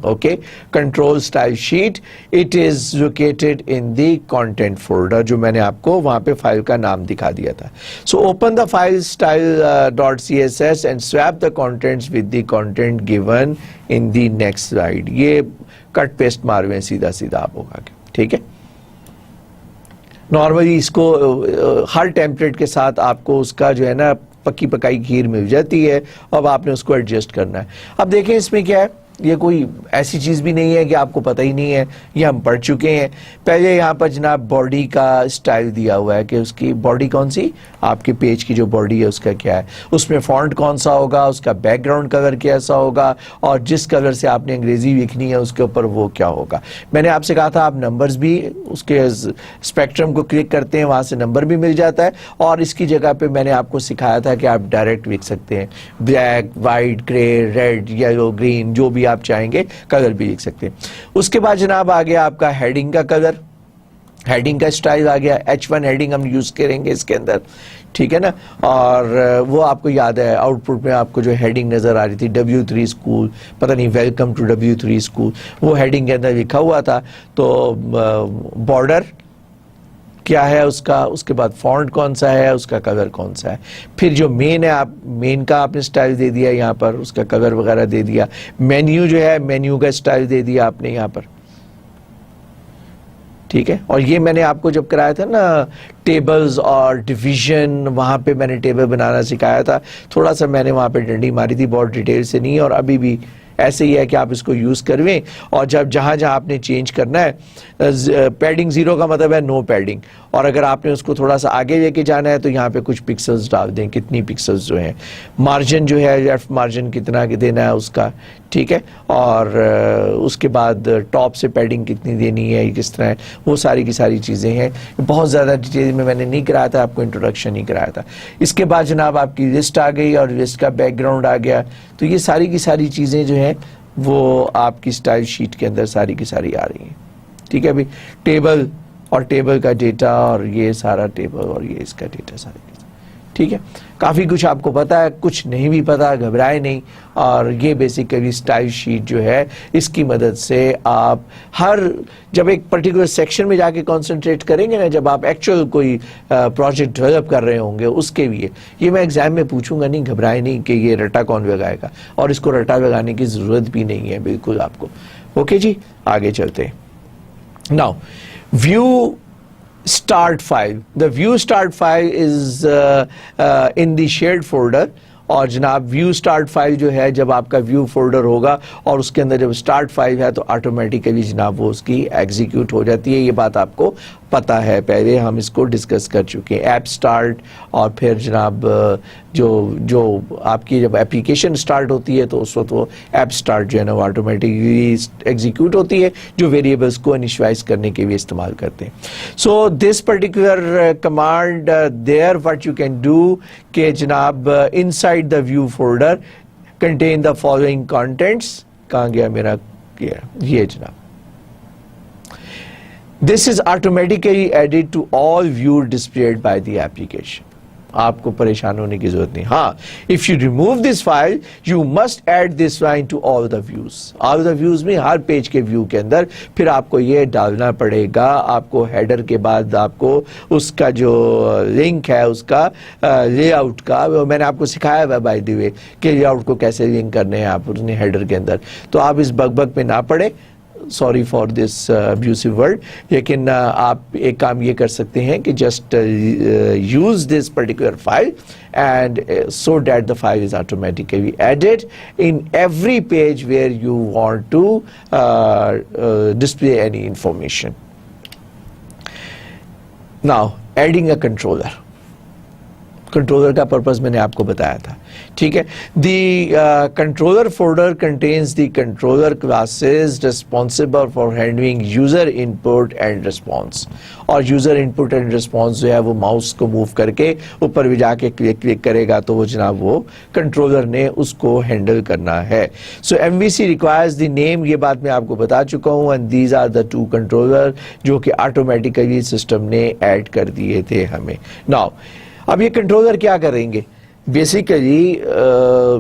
Okay, control style sheet. It is located in the content folder جو میں نے آپ کو وہاں پہ فائل کا نام دکھا دیا تھا. So open the file style.css and swap the contents with the content given in the next slide. یہ کٹ پیسٹ مارویں سیدھا آپ ہوگا. ٹھیک ہے، نارملی اس کو ہر ٹیمپلیٹ کے ساتھ آپ کو اس کا جو ہے نا پکی پکائی کھیر مل جاتی ہے، اب آپ نے اس کو ایڈجسٹ کرنا ہے. اب دیکھیں اس میں کیا ہے، یہ کوئی ایسی چیز بھی نہیں ہے کہ آپ کو پتہ ہی نہیں ہے, یہ ہم پڑھ چکے ہیں. پہلے یہاں پر جناب باڈی کا اسٹائل دیا ہوا ہے کہ اس کی باڈی کون سی, آپ کے پیج کی جو باڈی ہے اس کا کیا ہے, اس میں فونٹ کون سا ہوگا, اس کا بیک گراؤنڈ کلر کیسا ہوگا, اور جس کلر سے آپ نے انگریزی لکھنی ہے اس کے اوپر وہ کیا ہوگا. میں نے آپ سے کہا تھا آپ نمبرز بھی اس کے اسپیکٹرم کو کلک کرتے ہیں, وہاں سے نمبر بھی مل جاتا ہے, اور اس کی جگہ پہ میں نے آپ کو سکھایا تھا کہ آپ ڈائریکٹ لکھ سکتے ہیں, بلیک, وائٹ, گرے, ریڈ, یلو, گرین, جو بھی آپ چاہیں گے کلر بھی لکھ سکتے ہیں. اس کے بعد جناب آ گیا آپ کا ہیڈنگ کا کلر, ہیڈنگ کا اسٹائل آ گیا. H1 ہیڈنگ ہم یوز کریں گے اس کے اندر, ٹھیک ہے نا, اور وہ آپ کو یاد ہے آؤٹ پٹ میں آپ کو جو ہیڈنگ نظر آ رہی تھی W3 اسکول, پتہ نہیں ویلکم ٹو W3 اسکول, وہ ہیڈنگ کے اندر لکھا ہوا تھا. تو بارڈر کیا ہے اس کا, اس کے بعد فونٹ کون سا ہے, اس کا کلر کون سا ہے, پھر جو مین ہے آپ مین کا آپ نے اسٹائل دے دیا یہاں پر, اس کا کلر وغیرہ دے دیا. مینیو جو ہے مینیو کا اسٹائل دے دیا آپ نے یہاں پر, ٹھیک ہے. اور یہ میں نے آپ کو جب کرایا تھا نا ٹیبلز اور ڈویژن, وہاں پہ میں نے ٹیبل بنانا سکھایا تھا, تھوڑا سا میں نے وہاں پہ ڈنڈی ماری تھی, بہت ڈیٹیل سے نہیں, اور ابھی بھی ایسے ہی ہے کہ آپ اس کو یوز کرویں. اور جب جہاں جہاں آپ نے چینج کرنا ہے, پیڈنگ 0 کا مطلب ہے نو پیڈنگ, اور اگر آپ نے اس کو تھوڑا سا آگے لے کے جانا ہے تو یہاں پہ کچھ پکسلز ڈال دیں, کتنی پکسلز جو ہیں, مارجن جو ہے لیفٹ مارجن کتنا دینا ہے اس کا, ٹھیک ہے, اور اس کے بعد ٹاپ سے پیڈنگ کتنی دینی ہے, کس طرح ہے, وہ ساری کی ساری چیزیں ہیں. بہت زیادہ ڈیٹیل میں نے نہیں کرایا تھا, آپ کو انٹروڈکشن ہی کرایا تھا. اس کے بعد جناب آپ کی لسٹ آ گئی اور لسٹ کا بیک گراؤنڈ آ گیا. تو یہ ساری کی ساری چیزیں جو ہیں وہ آپ کی اسٹائل شیٹ کے اندر ساری کی ساری آ رہی ہیں, ٹھیک ہے. ابھی ٹیبل اور ٹیبل کا ڈیٹا اور یہ سارا ٹیبل اور یہ اس کا ڈیٹا سارے, ٹھیک ہے. کافی کچھ آپ کو پتا ہے, کچھ نہیں بھی پتا گھبرائے نہیں. اور یہ بیسیکلی اسٹائل شیٹ جو ہے اس کی مدد سے آپ جب ایک پرٹیکولر سیکشن میں جا کے کانسنٹریٹ کریں گے نا, جب آپ ایکچوئل کوئی پروجیکٹ ڈیولپ کر رہے ہوں گے اس کے لیے, یہ میں ایگزام میں پوچھوں گا نہیں, گھبرائے نہیں کہ یہ رٹا کون لگائے گا, اور اس کو رٹا لگانے کی ضرورت بھی نہیں ہے بالکل آپ کو. اوکے جی, آگے چلتے ہیں. Now view start file. The view start file is in the shared folder. اور جناب ویو سٹارٹ فائل جو ہے جب آپ کا ویو فولڈر ہوگا اور اس کے اندر جب سٹارٹ فائل ہے تو آٹومیٹیکلی جناب وہ اس کی ایگزیکیوٹ ہو جاتی ہے. یہ بات آپ کو پتا ہے, پہلے ہم اس کو ڈسکس کر چکے ہیں. ایپ سٹارٹ, اور پھر جناب جو آپ کی جب اپلیکیشن سٹارٹ ہوتی ہے تو اس وقت وہ ایپ سٹارٹ جو ہے نا وہ آٹومیٹکلی ایگزیکیوٹ ہوتی ہے, جو ویریبلس کو انیشلائز کرنے کے لیے استعمال کرتے ہیں. So this particular command there what you can do کہ جناب inside the view folder contain the following contents. کہاں گیا میرا, یہ جناب, this is automatically added to all views displayed by the application. آپ کو پریشان ہونے کی ضرورت نہیں. ہاں, if you remove this file you must add this line to all the views. all the views میں ہر پیج کے ویو کے اندر پھر آپ کو یہ ڈالنا پڑے گا, آپ کو ہیڈر کے بعد آپ کو اس کا جو لنک ہے اس کا لے آؤٹ کا, میں نے آپ کو سکھایا ہوا بائی دی وے کہ لے آؤٹ کو کیسے لنک کرنے ہیں آپ اپنے ہیڈر کے اندر. تو آپ اس بگ بگ پہ نہ پڑے, sorry for this abusive word, لیکن آپ ایک کام یہ کر سکتے ہیں کہ just use this particular file and so that the file is automatically added in every page where you want to display any information. Now adding a controller. Controller کا پرپز میں نے آپ کو بتایا تھا, ٹھیک ہے. The controller folder contains the controller classes responsible for handling user input and response. اور user input and response جو ہے وہ ماؤس کو موو کر کے اوپر بھی جا کے کلک کرے گا تو وہ جناب وہ کنٹرولر نے اس کو ہینڈل کرنا ہے. سو ایم وی سی ریکوائرز دی نیم, یہ بات میں آپ کو بتا چکا ہوں, and these are the two controller جو کہ آٹومیٹیکلی سسٹم نے ایڈ کر دیے تھے ہمیں. ناؤ اب یہ کنٹرولر کیا کریں گے بیسیکلی,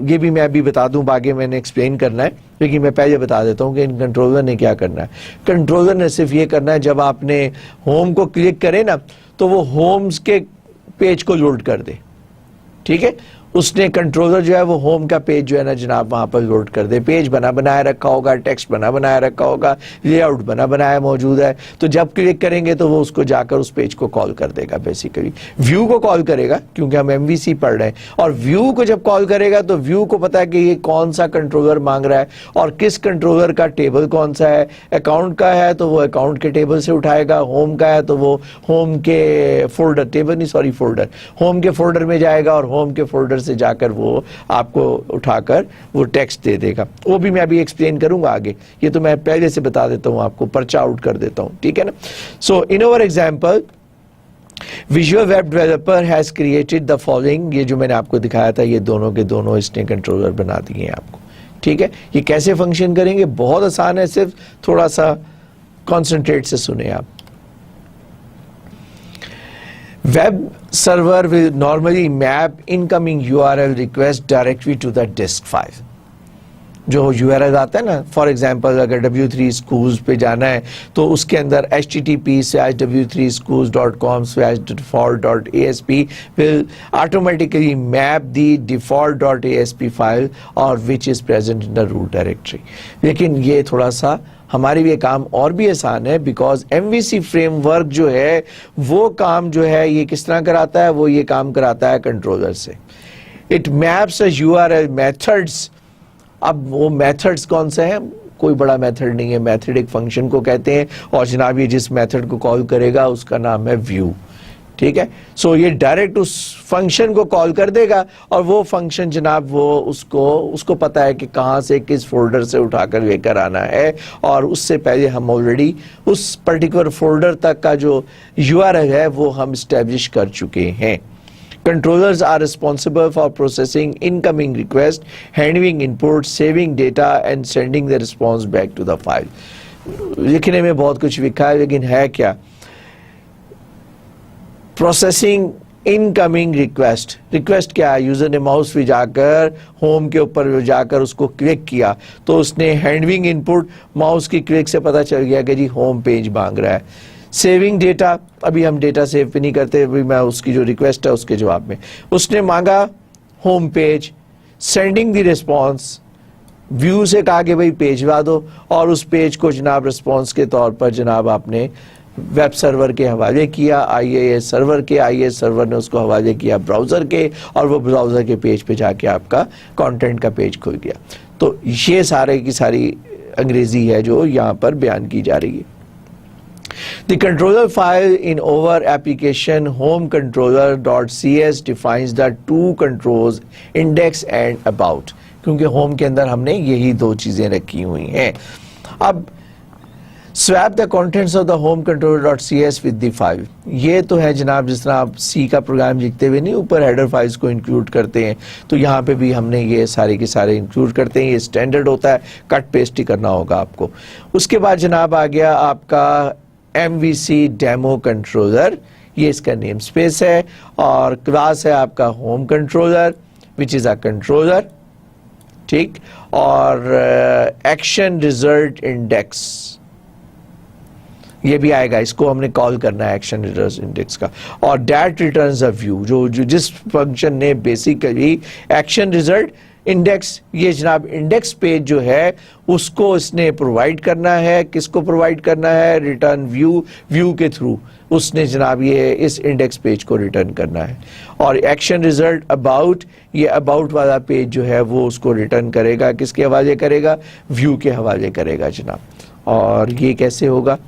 یہ بھی میں ابھی بتا دوں, باقی میں نے ایکسپلین کرنا ہے, لیکن میں پہلے بتا دیتا ہوں کہ ان کنٹرولر نے کیا کرنا ہے. کنٹرولر نے صرف یہ کرنا ہے جب آپ نے ہوم کو کلک کرے نا تو وہ ہومز کے پیج کو لوڈ کر دے, ٹھیک ہے. उसने कंट्रोलर जो है वो होम का पेज जो है ना जनाब वहाँ पर लोड कर दे, पेज बना बनाया रखा होगा, टेक्स्ट बना बनाया रखा होगा, लेआउट बना बनाया मौजूद है, तो जब क्लिक करेंगे तो वो उसको जाकर उस पेज को कॉल कर देगा, बेसिकली व्यू को कॉल करेगा क्योंकि हम एमवीसी पढ़ रहे हैं, और व्यू को जब कॉल करेगा तो व्यू को पता है कि ये कौन सा कंट्रोलर मांग रहा है और किस कंट्रोलर का टेबल कौन सा है, अकाउंट का है तो वो अकाउंट के टेबल से उठाएगा, होम का है तो वो होम के फोल्डर, टेबल नहीं सॉरी फोल्डर, होम के फोल्डर में जाएगा और होम के फोल्डर से जाकर वो आपको उठाकर वो टेक्स्ट दे देगा। वो भी मैं अभी एक्सप्लेन करूंगा आगे, ये तो मैं पहले से बता देता हूं आपको, पर्चा आउट कर देता हूं, ठीक है ना। So in our example Visual Web Developer has created the following, ये जो मैंने आपको दिखाया था ये दोनों के दोनों इसने कंट्रोलर बना दिए हैं आपको, ठीक है। ये कैसे फंक्शन करेंगे, बहुत आसान है, सिर्फ थोड़ा सा कॉन्सेंट्रेट से सुने आप। Web server will normally map incoming URL request directly to the disk file. जो URL आता है ना, फॉर एग्जाम्पल अगर W3 schools पे जाना है तो उसके अंदर http:/w3schools.com/default.asp will automatically map the default.asp file or which is present in the root directory. लेकिन ये थोड़ा सा हमारे लिए काम और भी आसान है, बिकॉज MVC फ्रेमवर्क जो है वो काम जो है ये किस तरह कराता है, वो ये काम कराता है कंट्रोलर से। It maps URL methods. अब वो मेथड्स कौन से हैं, कोई बड़ा मेथड नहीं है, मेथड एक फंक्शन को कहते हैं और जनाब ये जिस मेथड को कॉल करेगा उसका नाम है व्यू, ठीक है। सो ये डायरेक्ट उस फंक्शन को कॉल कर देगा और वो फंक्शन जनाब वो उसको पता है कि कहाँ से किस फोल्डर से उठाकर लेकर आना है, और उससे पहले हम ऑलरेडी उस पर्टिकुलर फोल्डर तक का जो URL है वो हम स्टैब्लिश कर चुके हैं। Controllers are responsible for processing incoming request, handling input, saving data and sending the response back to the file. लिखने में बहुत कुछ लिखा है लेकिन है क्या, प्रोसेसिंग इनकमिंग रिक्वेस्ट। रिक्वेस्ट क्या है, यूजर ने माउस पे जाकर होम के ऊपर जाकर उसको क्लिक किया तो उसने हैंडलिंग इनपुट माउस की क्लिक से पता चल गया कि जी होम पेज मांग रहा है। सेविंग डेटा, अभी हम डेटा सेव पे नहीं करते, अभी मैं उसकी जो रिक्वेस्ट है उसके जवाब में उसने मांगा home page. Sending the response, view से कहा कि भाई पेज ला दो और उस पेज को जनाब रिस्पॉन्स के तौर पर जनाब आपने वेब सर्वर के हवाले किया, IIS सर्वर के, IIS सर्वर ने उसको हवाले किया ब्राउज़र के, और वो ब्राउज़र के पेज पे जाके आपका कंटेंट का पेज खुल गया। तो ये सारे की सारी अंग्रेजी है जो यहाँ पर बयान की जा रही है। The controller file in our application homecontroller.cs defines the two controls index and about, क्योंकि होम के अंदर हमने यही दो चीजें रखी हुई हैं। अब swap the contents of the homecontroller.cs with the file, ये तो है जनाब जिस तरह आप C का प्रोग्राम लिखते हुए नहीं ऊपर हेडर फाइल्स को इंक्लूड करते हैं, तो यहाँ पे भी हमने ये सारे के सारे इंक्लूड करते हैं। ये स्टैंडर्ड होता है, कट पेस्ट ही करना होगा आपको। उसके बाद जनाब आ गया आपका MVC डेमो कंट्रोलर, ये इसका नेम स्पेस है, और क्लास है आपका home controller which is a controller, ठीक, और एक्शन रिजल्ट इंडेक्स ये भी आएगा, इसको हमने कॉल करना है एक्शन रिजल्ट इंडेक्स का, और दैट रिटर्न्स अ व्यू, जो जिस फंक्शन ने बेसिकली एक्शन रिजल्ट इंडेक्स, ये जनाब इंडेक्स पेज जो है उसको इसने प्रोवाइड करना है। किसको प्रोवाइड करना है, रिटर्न व्यू, व्यू के थ्रू उसने जनाब ये इस इंडेक्स पेज को रिटर्न करना है। और एक्शन रिजल्ट अबाउट, ये अबाउट वाला पेज जो है वो उसको रिटर्न करेगा, किसके हवाले करेगा, व्यू के हवाले करेगा जनाब। और ये कैसे होगा,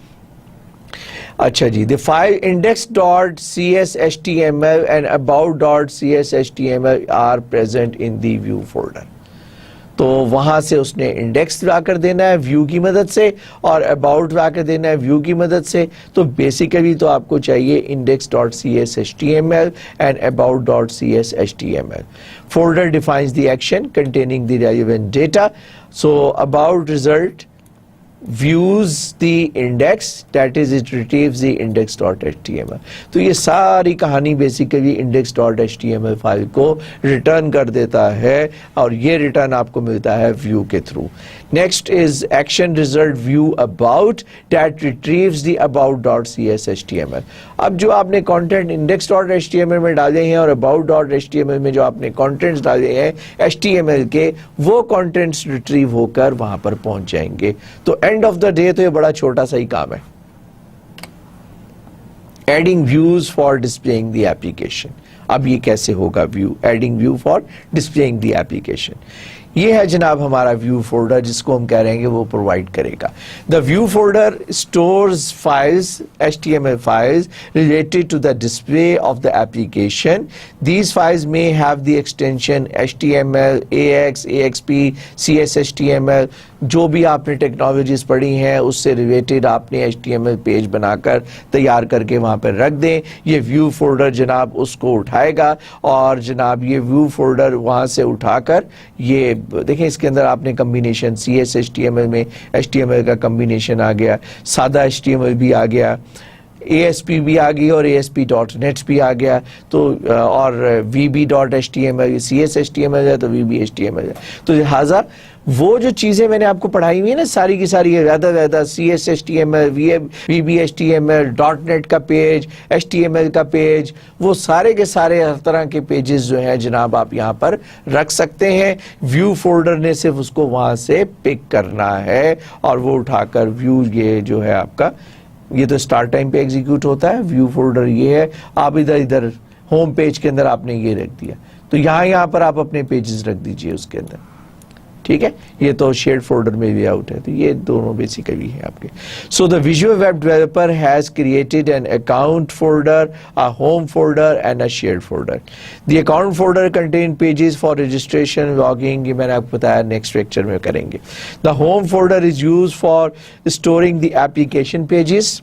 अच्छा जी, the file index.cshtml and about.cshtml are present in the view folder. तो वहां से उसने इंडेक्स ला कर देना है व्यू की मदद से और अबाउट ला कर देना है व्यू की मदद से। तो बेसिकली तो आपको चाहिए index.cshtml and about.cshtml. Folder defines the action containing the relevant data. So about result views the index, that is it retrieves the index.html. तो ये सारी कहानी बेसिकली index.html फाइल को रिटर्न कर देता है और ये रिटर्न आपको मिलता है व्यू के through. Next is action result view about that retrieves the about.cs HTML. अब जो आपने content index.html में डाले हैं और about.html में जो आपने contents डाले हैं HTML के, वो contents retrieve होकर वहां पर पहुंच जाएंगे. तो end of the day तो ये बड़ा छोटा सा ही काम है. Adding views for displaying the application. अब ये कैसे होगा view, adding view for displaying the application. ये है जनाब हमारा व्यू फोल्डर जिसको हम कह रहे हैं कि वो प्रोवाइड करेगा. The view folder stores files, HTML files related to the display of the application. These files may have the extension HTML, AX, AXP, CSHTML. जो भी आपने टेक्नोलॉजीज पढ़ी हैं उससे रिलेटेड आपने HTML पेज बनाकर तैयार करके वहाँ पर रख दें. ये व्यू फोल्डर जनाब उसको उठाएगा और जनाब ये व्यू फोल्डर वहाँ से उठाकर ये देखें इसके अंदर आपने कम्बिनेशन CSHTML में HTML का कम्बिनेशन आ गया, सादा HTML भी आ गया, ASP भी आ गई और ASP.NET भी आ गया. तो और VB.HTML, CSHTML है तो VB.HTML है. तो लिहाजा वो जो चीज़ें मैंने आपको पढ़ाई हुई है ना सारी की सारी, ज़्यादा CSHTML, VB.HTML, .NET का पेज, HTML का पेज, वो सारे के सारे हर तरह के पेजेस जो हैं जनाब आप यहाँ पर रख सकते हैं. व्यू फोल्डर ने सिर्फ उसको वहाँ से पिक करना है और वो उठाकर व्यू, ये जो है आपका, ये तो स्टार्ट टाइम पे एग्जीक्यूट होता है. व्यू फोल्डर ये है, आप इधर होम पेज के अंदर आपने ये रख दिया तो यहाँ पर आप अपने पेजेस रख दीजिए उसके अंदर. ठीक है, ये तो शेयर्ड फोल्डर में भी आउट है. तो ये दोनों बेसिकली है आपके. So the visual Web Developer has created an account folder, a home folder and a shared folder. The account folder contain pages for registration, logging, ये मैंने आपको बताया नेक्स्ट लेक्चर में करेंगे. The home folder is used for storing the application pages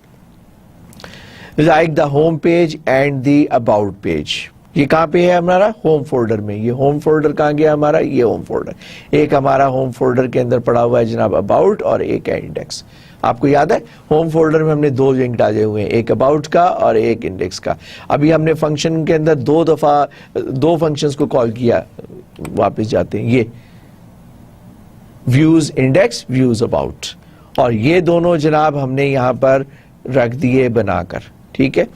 like the home page and the about page. ये कहाँ पे है हमारा, होम फोल्डर में. ये होम फोल्डर कहाँ गया हमारा, ये होम फोल्डर. एक हमारा होम फोल्डर के अंदर पड़ा हुआ है जनाब अबाउट और एक है इंडेक्स. आपको याद है होम फोल्डर में हमने दो लिंक डाले हुए हैं, एक अबाउट का और एक इंडेक्स का. अभी हमने फंक्शन के अंदर दो फंक्शंस को कॉल किया. वापस जाते हैं, ये व्यूज इंडेक्स, व्यूज अबाउट, और ये दोनों जनाब हमने यहाँ पर रख दिए बनाकर. ठीक है,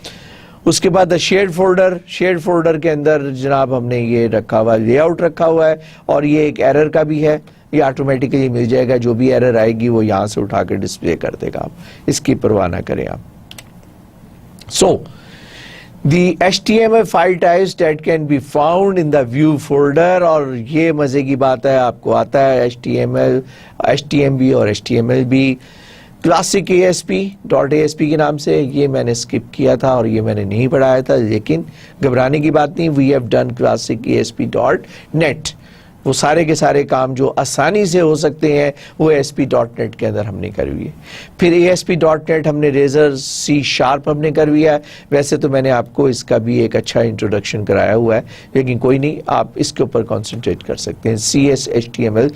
उसके बाद शेयर्ड फोल्डर के अंदर जनाब हमने ये रखा हुआ, लेआउट रखा हुआ है, और ये एक एरर का भी है. ये ऑटोमेटिकली मिल जाएगा, जो भी एरर आएगी वो यहाँ से उठाकर डिस्प्ले कर देगा. आप इसकी परवाह ना करें आप. सो the HTML file types that can be found in the view folder, और ये मजे की बात है आपको आता है HTML, HTMB और HTMLB. क्लासिक ASP के नाम से ये मैंने स्किप किया था और ये मैंने नहीं पढ़ाया था, लेकिन घबराने की बात नहीं. We have done classic ASP.NET. वो सारे के सारे काम जो आसानी से हो सकते हैं वो ASP.NET के अंदर हमने कर हुई है. फिर ASP.NET हमने रेजर C# हमने कर लिया है. वैसे तो मैंने आपको इसका भी एक अच्छा इंट्रोडक्शन कराया हुआ है, लेकिन कोई नहीं, आप इसके ऊपर कॉन्सेंट्रेट कर सकते हैं. CSHTML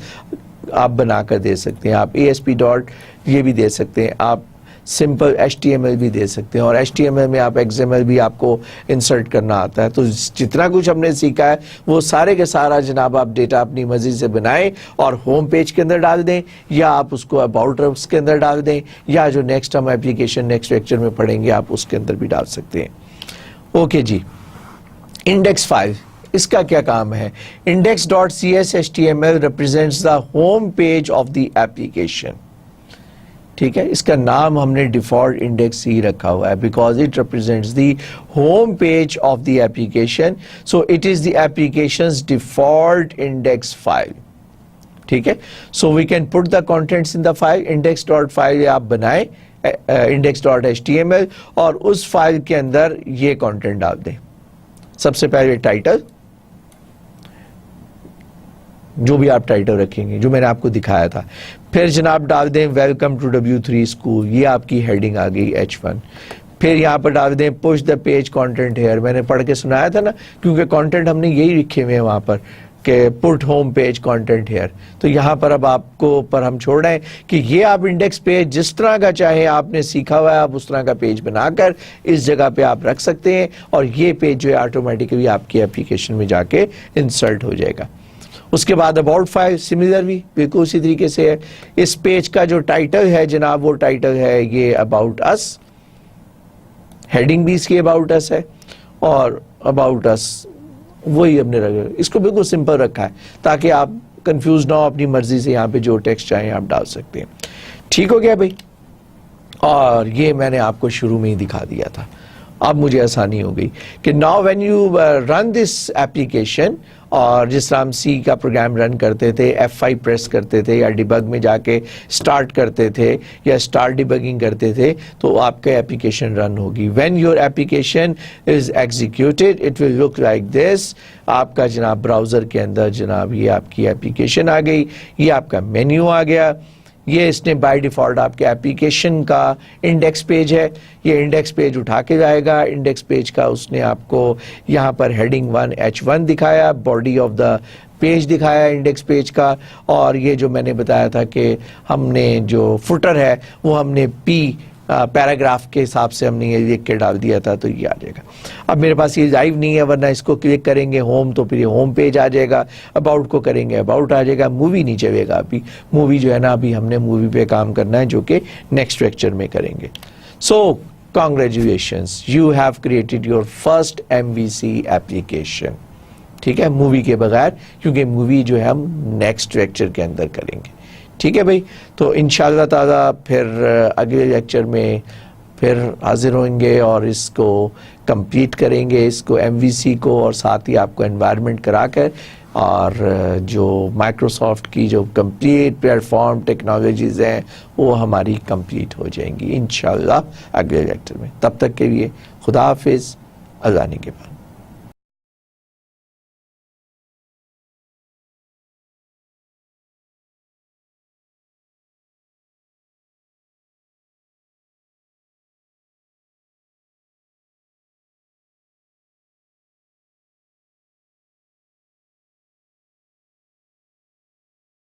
आप बनाकर दे सकते हैं, आप ASP. ये भी दे सकते हैं, आप सिंपल HTML भी दे सकते हैं, और HTML में आप XML भी आपको इंसर्ट करना आता है. तो जितना कुछ हमने सीखा है वो सारे के सारा जनाब आप डेटा अपनी मर्जी से बनाएं और होम पेज के अंदर डाल दें, या आप उसको अबाउट के अंदर डाल दें, या जो नेक्स्ट हम एप्लीकेशन नेक्स्ट लेक्चर में पढ़ेंगे आप उसके अंदर भी डाल सकते हैं. ओके जी, इंडेक्स फाइल, इसका क्या काम है? index.cs.html represents the home page of the application. ठीक है, इसका नाम हमने डिफॉल्ट इंडेक्स ही रखा हुआ है because it represents the home page of the application. So it is the applications default index file. ठीक है, so we can put the contents in the file. index.file आप बनाएं index.html और उस फाइल के अंदर ये कंटेंट डाल दें. सबसे पहले टाइटल, जो भी आप टाइटल रखेंगे जो मैंने आपको दिखाया था. फिर जनाब डाल दें वेलकम टू W3 स्कूल, ये आपकी हेडिंग आ गई H1. फिर यहाँ पर डाल दें push the page content here, मैंने पढ़ के सुनाया था ना, क्योंकि कंटेंट हमने यही लिखे हुए हैं वहाँ पर कि put home page content here. तो यहाँ पर अब आपको पर हम छोड़ रहे हैं कि ये आप इंडेक्स पेज जिस तरह का चाहे आपने सीखा हुआ है आप उस तरह का पेज बनाकर इस जगह पे आप रख सकते हैं, और ये पेज जो है ऑटोमेटिकली आपकी एप्लीकेशन में जाके इंसर्ट हो जाएगा. اس کے بعد اباؤٹ 5 سملر بھی بالکل اسی طریقے سے ہے. اس پیج کا جو ٹائٹل ہے جناب وہ ٹائٹل ہے یہ اباؤٹ اس, ہیڈنگ بھی اس کی اباؤٹ اس ہے, اور اباؤٹ اس وہی ہم نے رکھا, اس کو بالکل سمپل رکھا ہے تاکہ آپ کنفیوز نہ ہو, اپنی مرضی سے یہاں پہ جو ٹیکسٹ چاہیں آپ ڈال سکتے ہیں. ٹھیک ہو گیا بھائی, اور یہ میں نے آپ کو شروع میں ہی دکھا دیا تھا. اب مجھے آسانی ہو گئی کہ now when you run this application, اور جس طرح ہم سی کا پروگرام رن کرتے تھے F5 پریس کرتے تھے یا ڈیبگ میں جا کے سٹارٹ کرتے تھے یا اسٹارٹ ڈیبگنگ کرتے تھے, تو آپ کا ایپلیکیشن رن ہوگی. When your application is executed it will look like this. آپ کا جناب براؤزر کے اندر جناب یہ آپ کی ایپلیکیشن آ گئی, یہ آپ کا مینیو آ گیا. یہ اس نے بائی ڈیفالٹ آپ کے ایپلیکیشن کا انڈیکس پیج ہے, یہ انڈیکس پیج اٹھا کے جائے گا. انڈیکس پیج کا اس نے آپ کو یہاں پر ہیڈنگ 1 H1 دکھایا, باڈی آف دا پیج دکھایا انڈیکس پیج کا, اور یہ جو میں نے بتایا تھا کہ ہم نے جو فوٹر ہے وہ ہم نے پی پیراگراف کے حساب سے ہم نے یہ لکھ کے ڈال دیا تھا, تو یہ آ جائے گا. اب میرے پاس یہ لائیو نہیں ہے, ورنہ اس کو کلک کریں گے ہوم تو پھر یہ ہوم پیج آ جائے گا, اباؤٹ کو کریں گے اباؤٹ آ جائے گا. مووی نہیں چلے گا ابھی, مووی جو ہے نا ابھی ہم نے مووی پہ کام کرنا ہے جو کہ نیکسٹ لیکچر میں کریں گے. So congratulations, you have created your first MVC application. ٹھیک ہے, مووی کے بغیر, کیونکہ مووی جو ہے ہم نیکسٹ لیکچر کے اندر کریں گے. ٹھیک ہے بھائی, تو انشاءاللہ تعالیٰ پھر اگلے لیکچر میں پھر حاضر ہوئیں گے اور اس کو کمپلیٹ کریں گے, اس کو MVC کو, اور ساتھ ہی آپ کو انوائرمنٹ کرا کر, اور جو مائکروسافٹ کی جو کمپلیٹ پلیٹ فارم ٹیکنالوجیز ہیں وہ ہماری کمپلیٹ ہو جائیں گی انشاءاللہ اگلے لیکچر میں. تب تک کے لیے خدا حافظ, اللہ نے کے بعد.